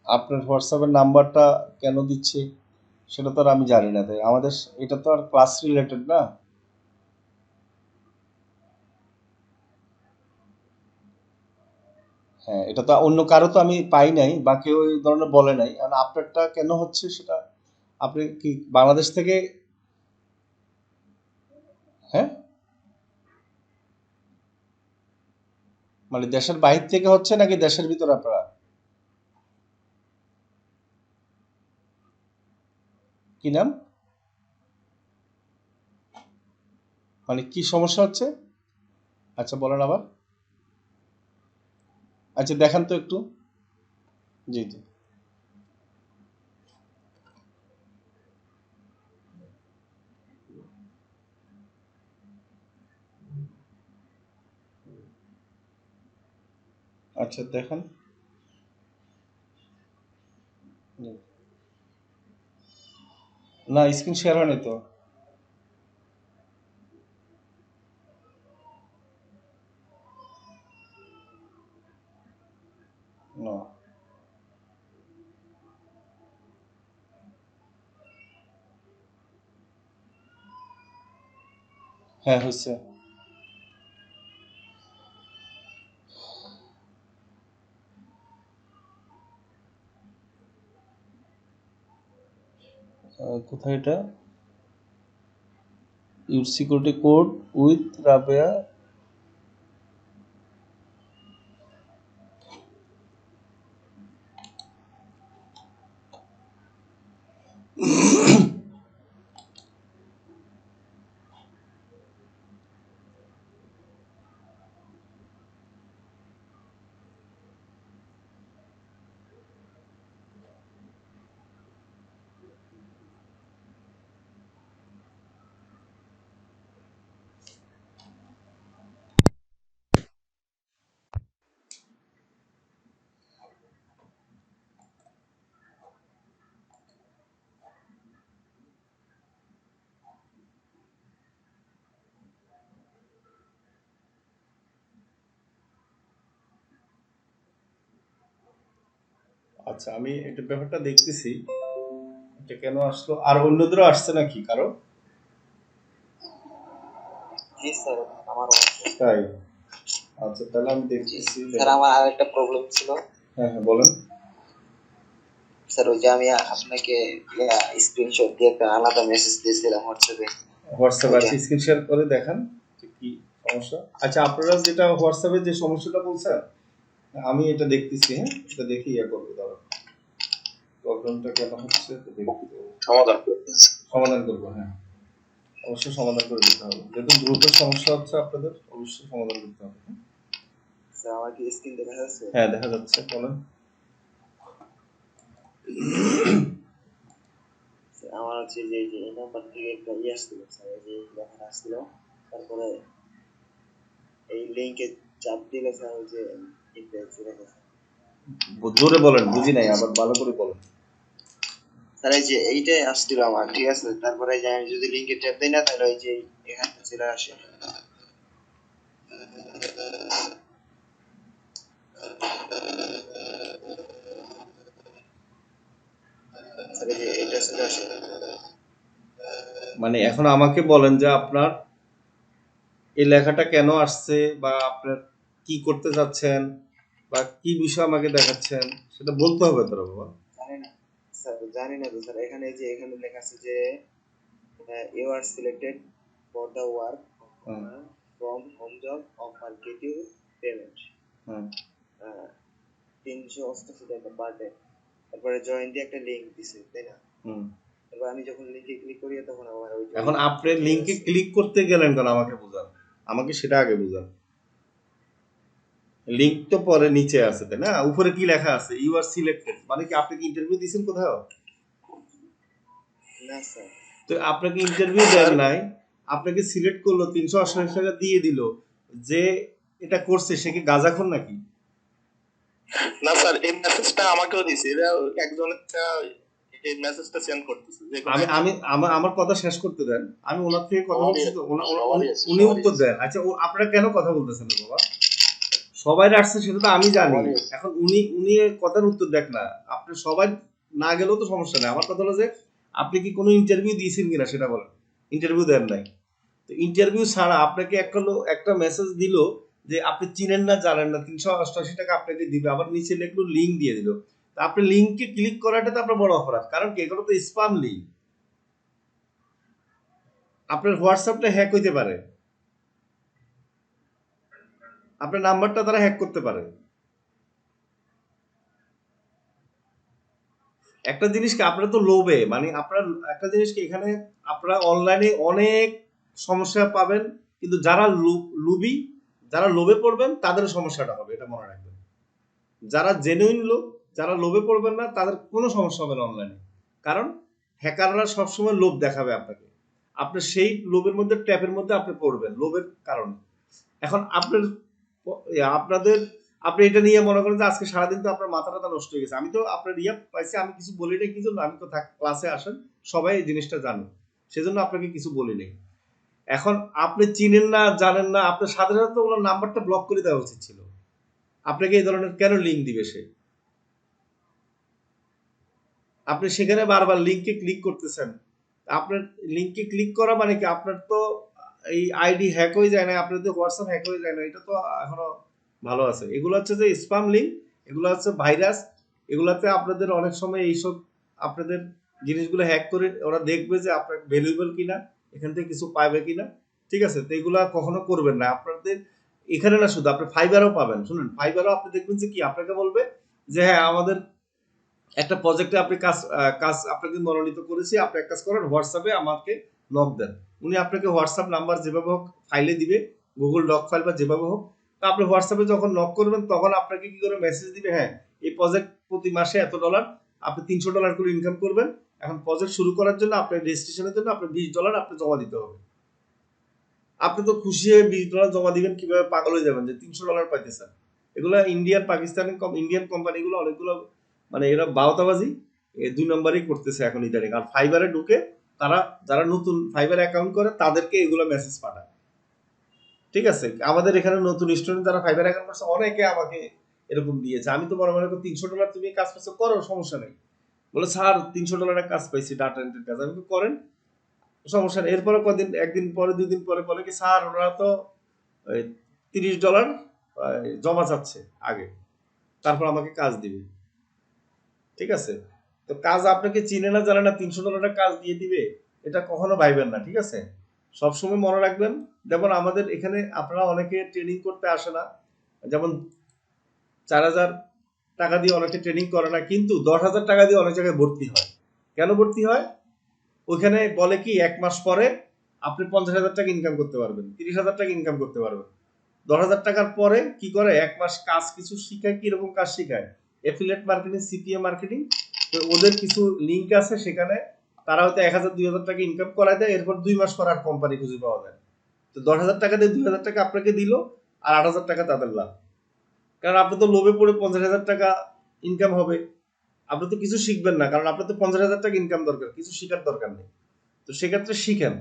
আপনার হোয়াটসঅ্যাপের নাম্বারটা কেন দিচ্ছে সেটা তো আর আমি জানি না, তাই আমাদের এটা তো আর ক্লাস রিলেটেড না। হ্যাঁ, এটা তো অন্য কারো তো আমি পাই নাই বা কেউ এই ধরনের বলে নাই, আর আপনারটা কেন হচ্ছে সেটা। আপনি কি বাংলাদেশ থেকে? হ্যাঁ, মানে দেশের বাহির থেকে হচ্ছে নাকি দেশের ভিতর আপনারা? কি নাম? মানে কি সমস্যা হচ্ছে? আচ্ছা বলেন আবার। আচ্ছা দেখান তো একটু। জি জি। আচ্ছা দেখান। জি। না, স্ক্রিন শেয়ার হয়নি তো। না। হ্যাঁ হয়েছে। কোথায় এটা? Your security code with Rabeya. আচ্ছা, আমি এটা ব্যাপারটা দেখতেছি, এটা কেন আসলো, আর অন্যদেরও আসছে নাকি কারো? জি স্যার, আমার তাই? আচ্ছা তাহলে আমি দেখতেছি। স্যার আমার আরেকটা প্রবলেম ছিল। হ্যাঁ হ্যাঁ বলেন। স্যার ওই যে আমি আপনাকে স্ক্রিনশট দিয়ে একটা আলাদা মেসেজ দিয়েছিলাম হোয়াটসঅ্যাপে। হোয়াটসঅ্যাপে ওইটা আছে, স্ক্রিন শেয়ার করে দেখান যে কি সমস্যা। আচ্ছা আপনারা যেটা হোয়াটসঅ্যাপে যে সমস্যাটা বলছেন, আমি এটা দেখতেছি, হ্যাঁ এটা দেখে ইয়ে করবো, দাঁড়াও। প্রবলেমটা কেন হচ্ছে তো দেখতে সমাধান করতে। সমাধান করবো, হ্যাঁ অবশ্যই সমাধান করে দিতে হবে, যেহেতু গ্রুপের সমস্যা হচ্ছে আপনাদের অবশ্যই সমাধান করতে হবে, হ্যাঁ? স্যার আমার কি স্ক্রিন দেখা যাচ্ছে? হ্যাঁ দেখা যাচ্ছে, বলেন। স্যার আমার হচ্ছে যে এই নাম্বার থেকে একটা আসছিল স্যার, এই যে লেখা আসছিল, তারপরে এই লিংকে চাপ দিলে স্যার ওই যে ইনভেক্স রেখেছে। জোরে বলেন, বুঝি নাই, আবার ভালো করে বলেন। স্যার এই যে এইটাই আসছিল আমার, ঠিক আছে, তারপরে এই যে আমি যদি লিংকে ট্যাপ দিই না তাহলে ওই যে এখানে চলে আসে। স্যার এই যে এটা চলে আসে। মানে এখন আমাকে বলেন যে আপনার এই লেখাটা কেন আসছে, বা আপনার কি করতে চাচ্ছেন, বা কি বিষয় আমাকে দেখাচ্ছেন, সেটা বলতে হবে তো বাবা। জানি না স্যার, জানি না তো স্যার, এখানে এই যে এখানে লেখা আছে যে you are selected for the work hmm from home job offer get you payment hmm 388 টাকা পার ডে। তারপরে জয়েন দিয়ে একটা লিংক দিছে, তাই না? হুম এবার আমি যখন লিংকে ক্লিক করি তখন আমার ওই এখন আপনি চলে লিংকে আসছে। ক্লিক করতে গেলেন কেন আমাকে বুঝান, আমাকে সেটা আগে বুঝান। লিংক তো পরে নিচে আছে তাই না, উপরে কি লেখা আছে ইউ আর সিলেক্টেড, মানে কি আপনি কি ইন্টারভিউ দিয়েছেন কোথাও? না স্যার। তো আপনাকে ইন্টারভিউ দেন নাই, আপনাকে সিলেক্ট করলো 388 টাকা দিয়ে দিল, যে এটা করছে সে কি গাঁজাখোর নাকি? না স্যার, এই মেসেজটা আমাকেও দিছে, এটা একজন এই মেসেজটা সেন্ড করতেছে যে কোনো আমার কথা শেষ করতে দেন, আমি ওনার থেকে কথা সবারই বলছি আছে, তো সবারই আছে, উনি সবারই উত্তর আছে। দেন। আচ্ছা আপনারা কেন কথা বলতেছেন না বাবা? সবাই আসছে সেটা তো আমি জানি, সবারই আছে। এখন উনি উনি এর কথার উত্তর দেখ না, আপনি সবাই না গেলেও তো সমস্যা নেই। আমার কথা হলো যে আপনি কি কোনো ইন্টারভিউ দিয়েছেন কিনা সেটা বলেন। ইন্টারভিউ দেন নাই, তো ইন্টারভিউ ছাড়া আপনাকে একটা মেসেজ দিল যে আপনি চিনেন না জানেন না 388 টাকা আপনাকে দিবে, আবার নিচে লিখলো লিঙ্ক দিয়ে দিল। তা আপনি লিঙ্কে ক্লিক করাটা তো আপনার বড় অপরাধ, কারণ কি এগুলো তো স্পাম লিঙ্ক। আপনার হোয়াটসঅ্যাপটা হ্যাক হইতে পারে, আপনার নাম্বারটা তারা হ্যাক করতে পারে। একটা জিনিসকে আপনারা তো লোভে, মানে আপনারা একটা জিনিসকে এখানে আপনারা অনলাইনে অনেক সমস্যা পাবেন, কিন্তু যারা লুবি, যারা লোভে পড়বেন তাদের সমস্যাটা হবে, এটা মনে রাখবেন। যারা জেনুইন লোক, যারা লোভে পড়বেন না তাদের কোনো সমস্যা হবে না অনলাইনে, কারণ হ্যাকাররা সবসময় লোভ দেখাবে আপনাকে, আপনি সেই লোভের মধ্যে ট্যাপের মধ্যে আপনি পড়বেন লোভের কারণে। এখন আপনাদের আপনি এটা নিয়ে মনে করেন যে আজকে সারাদিন তো আপনার মাথা টাথা নষ্ট হয়ে গেছে, আমি তো আপনার পাইছি, আমি কিছু বলি নাই কিছু, আমি তো ক্লাসে আসেন সবাই এই জিনিসটা জানেন, সেজন্য আপনাকে কিছু বলি নাই। এখন আপনি চিনেন না জানেন না, আপনার সাধারণত ওনার নাম্বারটা ব্লক করে দেওয়া উচিত ছিল। আপনাকে এই ধরনের কেন লিঙ্ক দিবে সে? আপনি সেখানে বারবার লিঙ্কে ক্লিক করতেছেন, আপনার লিঙ্কে ক্লিক করা মানে কি আপনার তো এই আইডি হ্যাক হয়ে যায় না, আপনার তো হোয়াটসঅ্যাপ হ্যাক হয়ে যায় না, এটা তো এখনো ভালো আছে। এগুলো হচ্ছে যে স্প্যাম লিঙ্ক, এগুলো হচ্ছে ভাইরাস, এগুলাতে আপনাদের অনেক সময় এইসব আপনাদের জিনিসগুলো হ্যাক করে ওরা দেখবে যে আপনার ভ্যালুয়েবল কিনা, এখান থেকে কিছু পাবে কিনা। ঠিক আছে, তো এগুলা কখনো করবেন না। আপনাদের এখানে না শুধু আপনি ফাইবারও পাবেন, শুনুন ফাইবারও আপনি দেখবেন যে কি আপনাকে বলবে যে হ্যাঁ আমাদের একটা প্রজেক্টে আপনি কাজ আপনাকে মনোনীত করেছি, আপনি এক কাজ করেন হোয়াটসঅ্যাপে আমাকে নক দেন। উনি আপনাকে হোয়াটসঅ্যাপ নাম্বার যেভাবে হোক ফাইলে দিবে, গুগল ডক ফাইল বা যেভাবে হোক। তা আপনি হোয়াটসঅ্যাপে যখন নক করবেন তখন আপনাকে কি করে মেসেজ দিবে, হ্যাঁ এই প্রজেক্ট প্রতি মাসে $এত, আপনি $300 করে ইনকাম করবেন। এখন প্রজেক্ট শুরু করার জন্য আপনার রেজিস্ট্রেশনের জন্য আপনার $20 আপনি জমা দিতে হবে। আপনি তো খুশি হয়ে $20 জমা দিবেন, কিভাবে পাগল হয়ে যাবেন যে $300 পাইতেছেন। এগুলো ইন্ডিয়ান পাকিস্তানি ইন্ডিয়ান কোম্পানিগুলো অনেকগুলো, মানে এরা বাউতাবাজি 2 নম্বরই করতেছে এখন ইদানিং। আর ফাইবারে ঢুকে তারা, যারা নতুন ফাইবার অ্যাকাউন্ট করে তাদেরকে এগুলো মেসেজ পাঠায়। ঠিক আছে, আমাদের এখানে নতুন স্টুডেন্ট যারা ফাইবার অ্যাকাউন্ট করছে অনেকে আমাকে এরকম দিয়েছে। আমি তো মনে করি $300 তুমি কাজ পাচ্ছ করো, সমস্যা নেই। বলে স্যার $300 কাজ পাইছি, ডাটা এন্ট্রির কাজ। আমি করেন, সমস্যা নেই। এরপরে কদিন, একদিন পরে 2 দিন পরে বলে কি স্যার ওরা তো $30 জমা চাচ্ছে আগে, তারপর আমাকে কাজ দিবে। ঠিক আছে, তো কাজ আপনাকে চিনে না জানে না $300 কাজ দিয়ে দিবে, এটা কখনো ভাইবেন না। ঠিক আছে, সবসময় মনে রাখবেন। যেমন আমাদের এখানে আপনারা অনেকে ট্রেনিং করতে আসে না, যেমন 4,000 টাকা দিয়ে অনেকে ট্রেনিং করে না, কিন্তু 10,000 টাকা দিয়ে অনেক জায়গায় ভর্তি হয়। কেন ভর্তি হয়? ওইখানে বলে কি 1 মাস পরে আপনি 50,000 টাকা ইনকাম করতে পারবেন, 30,000 টাকা ইনকাম করতে পারবেন। 10,000 টাকার পরে কি করে, 1 মাস কাজ কিছু শিখায়, কিরকম কাজ শিখায়, এফিলিয়েট মার্কেটিং, সিপিএ মার্কেটিং। তো ওদের কিছু লিঙ্ক আছে সেখানে, তারা হয়তো 1,000 2,000 টাকা ইনকাম করায় দেয়, এরপর 2 মাস পর আর কোম্পানি খুঁজে পাওয়া যায়। তো 10,000 টাকা দিয়ে 2,000 টাকা আপনাকে দিল, আর 8,000 টাকা তাদের লাভ। কারণ আপনি তো লোভে পড়ে 50,000 টাকা ইনকাম হবে, আপনি তো কিছু শিখবেন না, কারণ আপনার তো 50,000 টাকা ইনকাম দরকার, কিছু শিখার দরকার নেই। তো সেক্ষেত্রে শিখেন,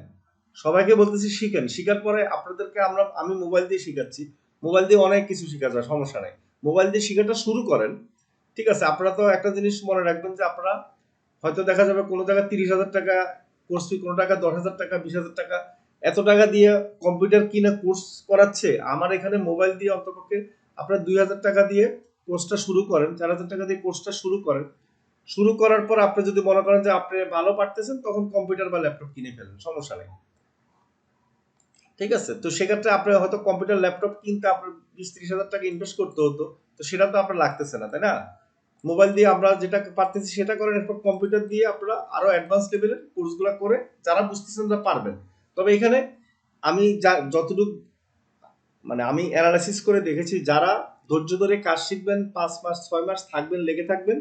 সবাইকে বলতেছি শিখেন। শিখার পরে আপনাদেরকে আমি মোবাইল দিয়ে শিখাচ্ছি, মোবাইল দিয়ে অনেক কিছু শেখা যায়, সমস্যা নেই। মোবাইল দিয়ে শেখাটা শুরু করেন। ঠিক আছে, আপনারা তো একটা জিনিস মনে রাখবেন যে আপনারা হয়তো দেখা যাবে কোনো জায়গায় 30,000 টাকা কোর্স ফি, কোনো টাকা 10,000 টাকা, 20,000 টাকা, এত টাকা দিয়ে কম্পিউটার কিনে কোর্স করাচ্ছে। আমার এখানে মোবাইল দিয়ে অন্তপক্ষে আপনার 2,000 টাকা দিয়ে কোর্সটা শুরু করেন, 4,000 টাকা দিয়ে কোর্সটা শুরু করেন। শুরু করার পর আপনি যদি মনে করেন যে আপনি ভালো পারতেছেন, তখন কম্পিউটার বা ল্যাপটপ কিনে ফেলেন, সমস্যা নেই। ঠিক আছে? তো সেক্ষেত্রে আপনার হয়তো কম্পিউটার ল্যাপটপ কিনতে আপনার 20-30 হাজার টাকা ইনভেস্ট করতে হতো, তো সেটা তো আপনার লাগতেছে না, তাই না? মোবাইল দিয়ে আমরা যেটা পারতেছি সেটা করেন, এরপর কম্পিউটার দিয়ে আপনারা আরো অ্যাডভান্স লেভেলের কোর্সগুলো করে যারা বুঝতেছেন যে পারবেন। তবে এখানে আমি যতটুকু মানে আমি অ্যানালাইসিস করে দেখেছি, যারা ধৈর্য ধরে কাজ শিখবেন, 5 মাস 6 মাস থাকবেন, লেগে থাকবেন,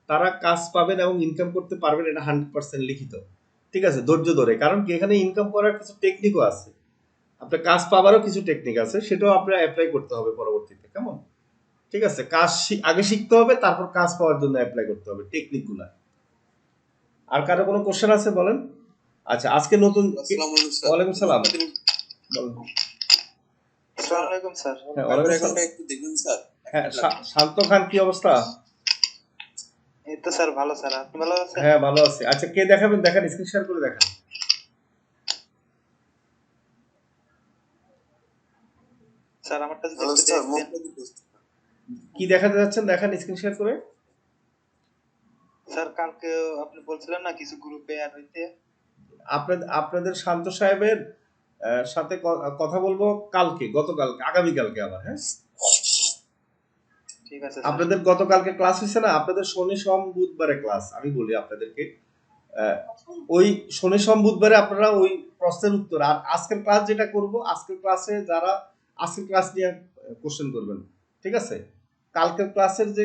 তারা কাজ পাবেন এবং ইনকাম করতে পারবেন, এটা 100% লিখিত। ঠিক আছে, ধৈর্য ধরে। কারণ কি, এখানে ইনকাম করার কিছু টেকনিকও আছে, আপনার কাজ পাবারও কিছু টেকনিক আছে, সেটাও আপনার অ্যাপ্লাই করতে হবে পরবর্তীতে। কেমন? ঠিক আছে, কাজ আগে শিখতে হবে, তারপর কাজ পাওয়ার জন্য অ্যাপ্লাই করতে হবে টেকনিকগুলা। আর কারো কোনো কোশ্চেন আছে বলেন? আচ্ছা, আজকে নতুন ওয়ালাইকুম সালাম বলেন। আসসালামু আলাইকুম স্যার। হ্যাঁ, ওয়ালাইকুম সালাম। একটু দেখুন স্যার। হ্যাঁ, শান্ত খান, কি অবস্থা? এই তো স্যার ভালো স্যার, আপনি ভালো আছেন? হ্যাঁ, ভালো আছি। আচ্ছা, কে দেখাবেন? দেখান, স্ক্রিন শেয়ার করে দেখান। স্যার আমারটা যদি একটু দেখতেন। কি দেখাতে যাচ্ছেন, দেখান স্ক্রিন শেয়ার করে। স্যার কালকে আপনি বলছিলেন না কিছু গ্রুপে অ্যাড হইতে। আপনাদের শান্ত সাহেবের সাথে কথা বলবো কালকে, গতকালকে, আগামীকালকে আবার। হ্যাঁ, ঠিক আছে স্যার। আপনাদের গতকালকে ক্লাস হয়েছে না? আপনাদের শনি সোম বুধবারে ক্লাস। আমি বলি আপনাদেরকে, ওই শনি সোম বুধবারে আপনারা ওই প্রশ্নের উত্তর, আর আজকের ক্লাস যেটা করব, আজকের ক্লাসে যারা আজকের ক্লাস নিয়ে কোশ্চেন করবেন, ঠিক আছে? কালকের ক্লাসের যে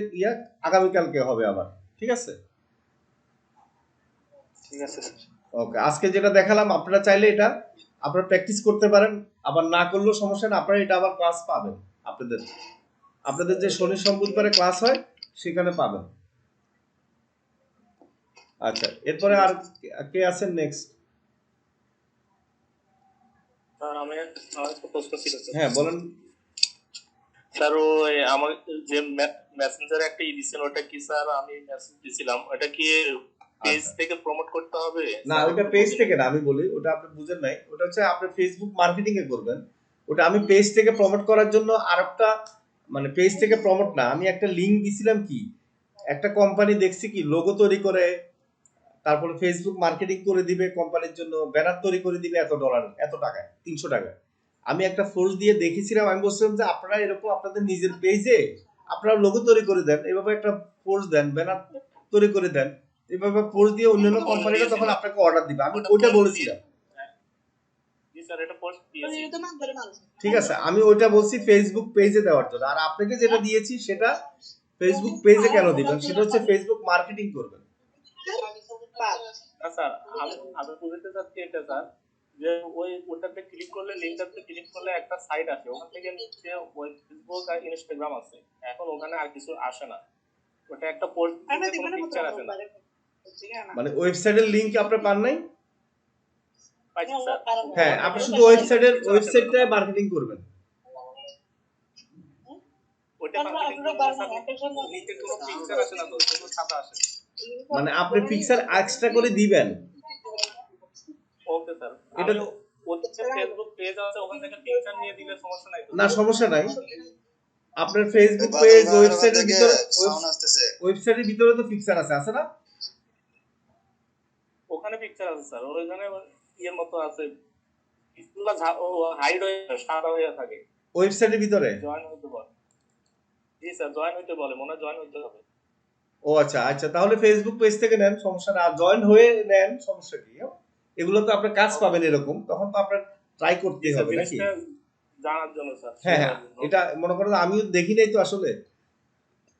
আগামীকালকে হবে আবার, ঠিক আছে? ঠিক আছে স্যার। ওকে, আজকে যেটা দেখালাম আপনারা চাইলে এটা আপনারা প্র্যাকটিস করতে পারেন, আবার না করলেও সমস্যা না, আপনারা এটা আবার ক্লাস পাবেন। আপনাদের আপনাদের যে শনি সোম বুধবারে ক্লাস হয় সেখানে পাবেন। আচ্ছা, এরপরে আর কে আছেন নেক্সট? স্যার আমার একটা প্রশ্ন ছিল স্যার। হ্যাঁ, বলেন। স্যার ওই আমার যে মেসেঞ্জারে একটা দিছেন, ওটা কি স্যার? আমি মেসেজ দিছিলাম, ওটা কি পেজ থেকে প্রমোট করতে হবে? না, ওটা পেজ থেকে না, আমি বলি, ওটা আপনি বুঝেন নাই। ওটা হচ্ছে আপনি ফেসবুক মার্কেটিং এ করবেন। ওটা আমি পেজ থেকে প্রমোট করার জন্য আরেকটা, মানে পেজ থেকে প্রমোট না, আমি একটা লিংক দিছিলাম। কি, একটা কোম্পানি দেখছি কি লোগো তৈরি করে, তারপরে ফেসবুক মার্কেটিং করে দিবে কোম্পানির জন্য, ব্যানার তৈরি করে দিবে $100, এত টাকায়, 300 টাকায়। আমি একটা ফোর্স দিয়ে দেখেছিলাম, আমি বলছিলাম যে আপনারা এরকম আপনাদের নিজের পেজে আপনারা লোগো তৈরি করে দেন, এভাবে একটা ফোর্স দেন, ব্যানার তৈরি করে দেন, এভাবে ফোর্স দিয়ে অন্যান্য কোম্পানিরা তখন আপনাকে অর্ডার দিবে। আমি ওইটা বলেছিলাম। জি স্যার, এটা পোস্ট দিয়েছি। ঠিক আছে, আমি ওইটা বলছি ফেসবুক পেজে দেওয়ার জন্য। আর আপনাকে যেটা দিয়েছি সেটা ফেসবুক পেজে কেন দিবেন, সেটা হচ্ছে ফেসবুক মার্কেটিং করবেন। না স্যার, আমি বুঝতে চাচ্ছি এটা স্যার, যে ওটাতে ক্লিক করলে, লিংকটাতে ক্লিক করলে একটা সাইট আসে, ওখান থেকে নিচে ওই ফেসবুক আর ইনস্টাগ্রাম আছে, এখন ওখানে আর কিছু আসে না। ওটা একটা পোস্ট দিতে কোনো পিকচার আসে না। মানে ওয়েবসাইটের লিংক আপনি পান নাই? পাইছি স্যার। হ্যাঁ, আপনি শুধু ওয়েবসাইটটায় মার্কেটিং করবেন। ওটা মার্কেটিং করলে স্যার নিচে কোনো পিকচার আসে না, তো শুধু সাদা আসে। মানে আপনি পিকচার এক্সট্রা করে দিবেন। ওকে স্যার, এটা ওতে ফেসবুক পেজ আছে, ওখান থেকে পিকচার নিয়ে দিলে সমস্যা নাই তো? না, সমস্যা নাই। আপনার ফেসবুক পেজ ওয়েবসাইটের ভিতরে, ওয়েবসাইটের ভিতরে তো পিকচার আছে না? ওখানে পিকচার আছে স্যার, ওখানে ইয়ের মতো আছে, পিছনটা হাইড হয়ে সাদা হয়ে থাকে। ওয়েবসাইটের ভিতরে জয়েন হইতে বলে। জি স্যার, জয়েন হইতে বলে, মনে হয় জয়েন হইতে হবে। ও আচ্ছা আচ্ছা, তাহলে ফেসবুক পেজ থেকে নেন, সমস্যা না। জয়েন হয়ে নেন, সমস্যা কি? এগুলো তো আপনার কাজ পাবেন এরকম, তখন তো আপনার ট্রাই করতেই হবে নাকি? জানার জন্য স্যার। হ্যাঁ হ্যাঁ, এটা মনে করেন আমিও দেখি নাই তো আসলে,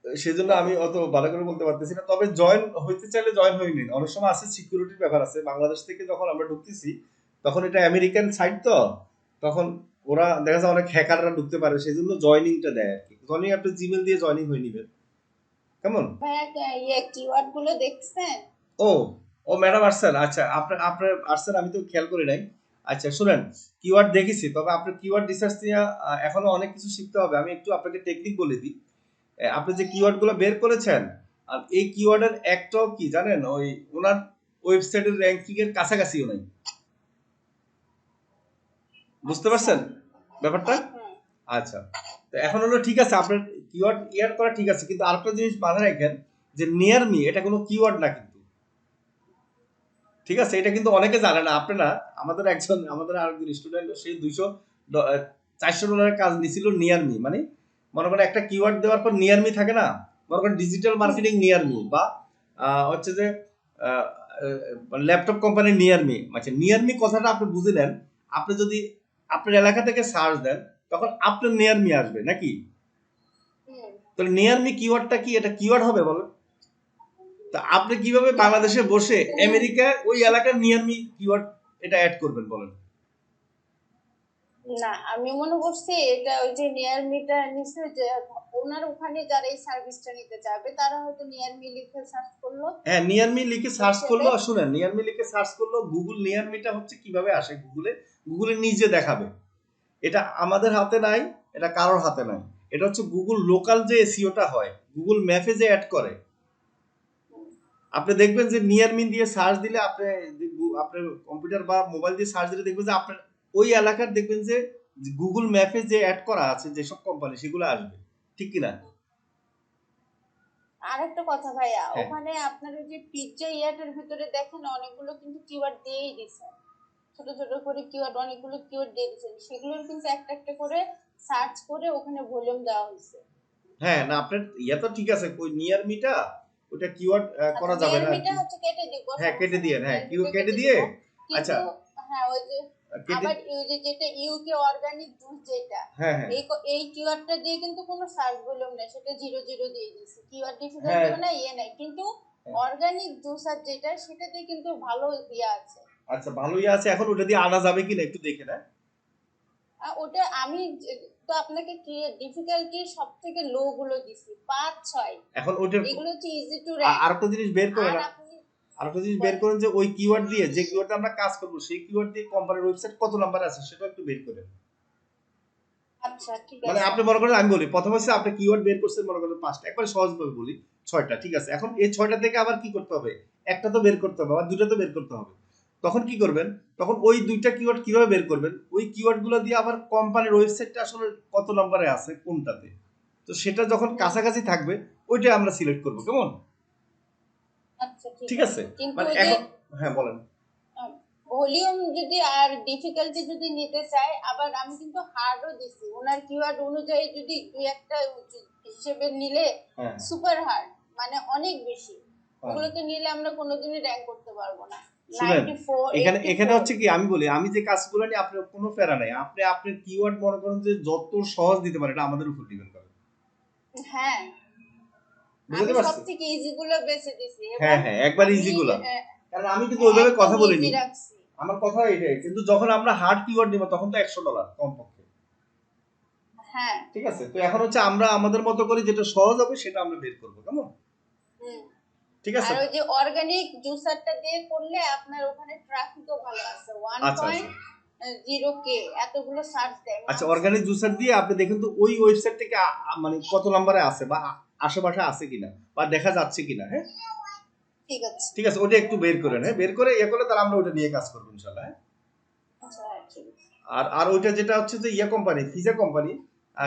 সেজন্য আমি অত ভালো করে বলতে পারতেছি না। তবে জয়েন হইতে চাইলে জয়েন হয়ে নিন। অনেক সময় আছে সিকিউরিটির ব্যাপার আছে। বাংলাদেশ থেকে যখন আমরা ঢুকতেছি, তখন এটা আমেরিকান সাইট, তো তখন ওরা দেখা যায় অনেক হ্যাকাররা ঢুকতে পারে, সেই জন্য জয়নিংটা দেয় আর কি। জয়নিং আপনি জিমেল দিয়ে জয়নিং হয়ে নিবেন। কেমন? কিওয়ার্ড গুলো দেখছেন? ও ও ম্যাডাম আসছেন? আচ্ছা, আপনার আসছেন, আমি তো খেয়াল করি নাই। আচ্ছা শুনেন, কিওয়ার্ড দেখেছি, তবে আপনার কিওয়ার্ড রিসার্চ নিয়ে এখনো অনেক কিছু শিখতে হবে। আমি একটু আপনাকে টেকনিক বলে দিই। আপনি যে কিওয়ার্ড গুলো বের করেছেন, আর এই কিওয়ার্ডের একটাও কি জানেন, ওই ওনার ওয়েবসাইটের র্যাঙ্কিং এর কাছাকাছিও নাই। বুঝতে পারছেন ব্যাপারটা? আচ্ছা, তো এখন হলো ঠিক আছে, আপনার কিওয়ার্ড ইয়ার করা ঠিক আছে, কিন্তু আরেকটা জিনিস মাথায় রাখেন যে নিয়ার মি এটা কোনো কিওয়ার্ড না কিন্তু। ঠিক আছে, এটা কিন্তু অনেকে জানে না। আপনারা আমাদের আরেকজন স্টুডেন্ট সেই 400 ডলারের কাজ নিছিল নিয়ার মি, মানে মনে করেন একটা কিওয়ার্ড দেওয়ার পর নিয়ার মি থাকে না, মনে করেন ডিজিটাল মার্কেটিং নিয়ার মি, বা হচ্ছে যে ল্যাপটপ কোম্পানি নিয়ার মি। আচ্ছা, নিয়ার মি কথাটা আপনি বুঝে নেন। আপনি যদি আপনার এলাকা থেকে সার্চ দেন তখন আপনার নিয়ার মি আসবে নাকি? তাহলে নিয়ার মি কিওয়ার্ডটা কি? এটা কিওয়ার্ড হবে বলেন? তা আপনি কিভাবে বাংলাদেশে বসে আমেরিকা ওই এলাকার নিয়ার মি কিওয়ার্ড এটা অ্যাড করবেন বলেন? না, আমি মনে করছি এটা ওই যে নিয়ার মিটা নিচে যে ওনার ওখানে যারা এই সার্ভিসটা নিতে চাবে তারা হয়তো নিয়ার মি লিখে সার্চ করলো। হ্যাঁ, নিয়ার মি লিখে সার্চ করলো। হিসেবে শুনেন, নিয়ার মি লিখে সার্চ করলো, গুগল নিয়ার মিটা হচ্ছে কিভাবে আসে গুগলে নিজে দেখাবে। এটা আমাদের হাতে নাই, এটা কারোর হাতে নাই। এটা হচ্ছে গুগল লোকাল যে এসইওটা হয়, গুগল ম্যাপে যে অ্যাড করে। আপনি দেখবেন যে নিয়ার মি দিয়ে সার্চ দিলে আপনার কম্পিউটার বা মোবাইল দিয়ে সার্চ দিলে দেখবেন যে আপনার ওই এলাকার দেখবেন যে গুগল ম্যাপে যে অ্যাড করা আছে যেসব কোম্পানি সেগুলো আসবে, ঠিক কিনা? আরেকটা কথা ভাইয়া, হ্যাঁ ওখানে আপনার ওই যে পিজ্জা ইয়াটের ভিতরে দেখেন অনেকগুলো কিন্তু কিওয়ার্ড দিয়েই দিছে, ছোট ছোট করে কিওয়ার্ড, অনেকগুলো কিওয়ার্ড দিয়ে দিয়েছেন, সেগুলোর কিন্তু একটা একটা করে সার্চ করে ওখানে ভলিউম দেওয়া হয়েছে। হ্যাঁ, না আপনার ইয়া তো ঠিক আছে, ওই নিয়ার মিটা ওটা কিওয়ার্ড আচ্ছা, করা যাবে নিয়ার না আর মিটা কি। হচ্ছে কেটে দিব, হ্যাঁ কেটে সমস্যা নাই, দিয়ে, হ্যাঁ নিয়ার মিটা কেটে কেটে দিয়ে। দিব। আচ্ছা, কিন্তু হ্যাঁ, ওই যে কেটে, আবার ওই যে যেটা ইউকে অর্গানিক জুস যেটা, হ্যাঁ হ্যাঁ এই কিওয়ার্ডটা দিয়ে কিন্তু কোনো সার্চ ভলিউম নেই, সেটা 00 দিয়ে দিয়েছে, কিওয়ার্ড হ্যাঁ ডিফিকাল্টিও না ইয়ে নাই, কিন্তু হ্যাঁ। অর্গানিক জুসার যেটা সেটাতে কিন্তু ভালো ইয়ে আছে। আচ্ছা, ভালোই আছে। এখন ওটা দিয়ে আনা যাবে কিনা একটু দেখে না। ওটা আমি তো আপনাকে কি ডিফিকাল্টি সব থেকে লো গুলো দিছি, 5 6, এখন ওইটার এগুলো হচ্ছে ইজি টু র্যাঙ্ক। আরেকটা জিনিস বের করে আর না, আপনি আরেকটা জিনিস বের বলেন। করেন যে ওই কিওয়ার্ড দিয়ে, যে কিওয়ার্ডে আমরা কাজ করবো সেই কিওয়ার্ড দিয়ে কোম্পানির ওয়েবসাইট কত নাম্বার আছে সেটা একটু বের করেন। আচ্ছা ঠিক মানে আছে। আপনি মনে করেন, আমি বলি প্রথমে হচ্ছে আপনি কিওয়ার্ড বের করছেন মনে করেন 5টা, একবার সহজভাবে বলি 6টা, ঠিক আছে। এখন এই 6টা থেকে আবার কি করতে হবে? একটা তো বের করতে হবে, আবার দুটো তো বের করতে হবে। তখন কি করবেন? তখন ওই দুইটা কিওয়ার্ড কিভাবে বের করবেন? ওই কিওয়ার্ড গুলো দিয়ে আবার কোম্পানির ওয়েবসাইটটা আসলে কত নম্বরে আছে কোনটাতে, তো সেটা যখন কাছাকাছি থাকবে ওইটা আমরা সিলেক্ট করবো, কেমন? আচ্ছা ঠিক ঠিক আছে, আছে, কিন্তু মানে ওই যে এখন হ্যাঁ বলেন। ভলিউম যদি আর ডিফিকাল্টি যদি নিতে চাই, আবার আমি কিন্তু হার্ডও দিছি ওনার কিওয়ার্ড অনুযায়ী, যদি দুই একটা হিসেবে নিলে হ্যাঁ সুপার হার্ড, মানে অনেক বেশি, হ্যাঁ। ওগুলোকে নিলে আমরা কোনোদিনই র্যাঙ্ক করতে পারবো না। শুনেন, 94 এখানে 84। হচ্ছে কি, আমি বলি, আমি যে কাজগুলো নিয়ে আপনার কোনো প্যারা নাই। আপনি আপনার কিওয়ার্ড মনে করেন যে যত সহজ দিতে পারে এটা আমাদের উপর ডিপেন্ড করে। হ্যাঁ, বুঝতে আমি সব পারছেন? থেকে ইজি গুলো বেছে দিছি, এবং হ্যাঁ হ্যাঁ, একবার আমি ইজি গুলা। কারণ আমি কিন্তু ওইভাবে একদম কথা বলিনি, ইজি রাখছি। আমার কথা এটাই। কিন্তু যখন আমরা হার্ড কিওয়ার্ড নিব তখন তো $100 কমপক্ষে, হ্যাঁ। ঠিক আছে। তো এখন হচ্ছে আমরা আমাদের মতো করে যেটা সহজ হবে সেটা আমরা বের করবো, কেমন? হুম। ঠিক আর আছে। ওই যে অর্গানিক জুসারটা দিয়ে করলে আপনার ওখানে ট্রাফিকও ভালো আছে, আচ্ছা আচ্ছা 1.0K এতগুলো সার্চ দেয় আচ্ছা, মাত্র। অর্গানিক জুসার দিয়ে আপনি দেখুন তো ওই ওয়েবসাইট থেকে মানে কত নম্বরে আছে বা আশেপাশে আছে কিনা বা দেখা যাচ্ছে কিনা। হ্যাঁ ঠিক আছে। ঠিক আছে, ওটা একটু বের করেন। হ্যাঁ, বের করে ইয়ে করলে তাহলে আমরা ওটা নিয়ে কাজ করবো ইনশাল্লাহ। হ্যাঁ, আচ্ছা ঠিক আছে। আর আর ওইটা যেটা হচ্ছে যে ইয়া কোম্পানি, ফিজা কোম্পানি,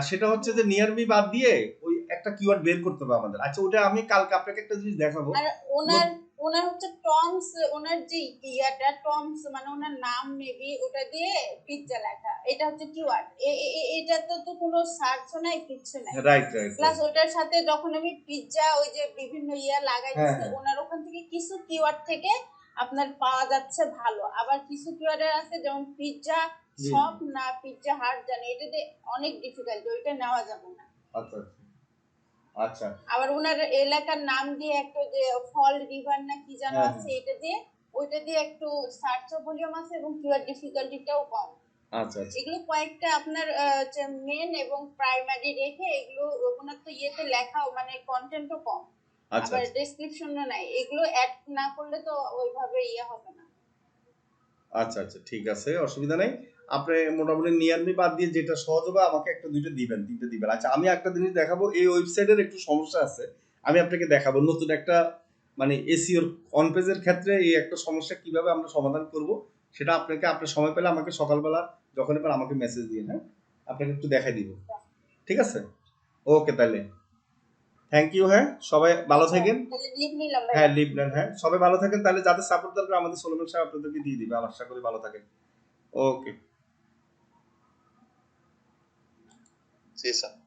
সেটা হচ্ছে যে নিয়ার মি বাদ দিয়ে ওই একটা কিওয়ার্ড বের করতে হবে আমাদের। আচ্ছা, ওটা আমি কালকে আপনাকে একটা জিনিস দেখাবো। আর ওনার ওনার হচ্ছে টমস, ওনার যে ইয়াটা টমস মানে ওনার নাম মেবি ওটা দিয়ে পিজ্জা লেখা, এটা হচ্ছে কিওয়ার্ড। এটা তো কোনো সার্চও নাই, কিচ্ছু নাই। Right right. প্লাস ওটার সাথে যখন আমি পিজ্জা ওই যে বিভিন্ন ইয়া লাগাই হ্যাঁ দিচ্ছি, হ্যাঁ ওনার ওখান থেকে কিছু কিওয়ার্ড থেকে আপনার পাওয়া যাচ্ছে ভালো, আবার কিছু কিওয়ার্ডের আছে যেমন পিজ্জা জি শপ না পিজ্জা হাট জানি, এটাতে অনেক ডিফিকাল্ট, ওইটা নেওয়া যাবে না। আচ্ছা আচ্ছা। আবার ওনার এলাকার নাম দিয়ে একটা যে ফল রিভার না কি যেন হ্যাঁ আছে, এটা দিয়ে ওইটা দিয়ে একটু সার্চ ভলিউম আছে এবং কিওয়ার্ড ডিফিকাল্টিটাও কম। আচ্ছা আচ্ছা এগুলো কয়েকটা আপনার মেন এবং প্রাইমারি রেখে, এগুলো ওনার তো ইয়েতে লেখাও মানে কন্টেন্টও কম, আচ্ছা আবার ডেসক্রিপশনও নাই, এগুলো অ্যাড না করলে তো ওইভাবে ইয়ে হবে না। আচ্ছা আচ্ছা, ঠিক আছে, অসুবিধা নেই। আপনি মোটামুটি নিয়ার মি বাদ দিয়ে যেটা সহজ হবে আমাকে একটা দুইটা দিবেন, তিনটা দিবেন। আচ্ছা, আমি একটা জিনিস দেখাবো, এই ওয়েবসাইটের একটু সমস্যা আছে, আমি আপনাকে দেখাবো নতুন একটা, মানে এসইওর অন পেজের ক্ষেত্রে এই একটা সমস্যা কিভাবে আমরা সমাধান করব সেটা আপনাকে, আপনার সময় পেলে আমাকে সকালবেলা যখন এবার আমাকে মেসেজ দিন। হ্যাঁ, আপনাকে একটু দেখাই দিব, ঠিক আছে? ওকে তাহলে। Thank you. হ্যাঁ, সবাই ভালো থাকেন। তাহলে লিভ নিলাম ভাই। হ্যাঁ, লিভ নেন। হ্যাঁ, সবাই ভালো থাকেন। তাহলে যাদের সাপোর্ট দরকার আমাদের সোলোমন সাহেব আপনাদেরকে দিয়ে দিবে। আশা করি ভালো থাকেন। ওকে। জি স্যার।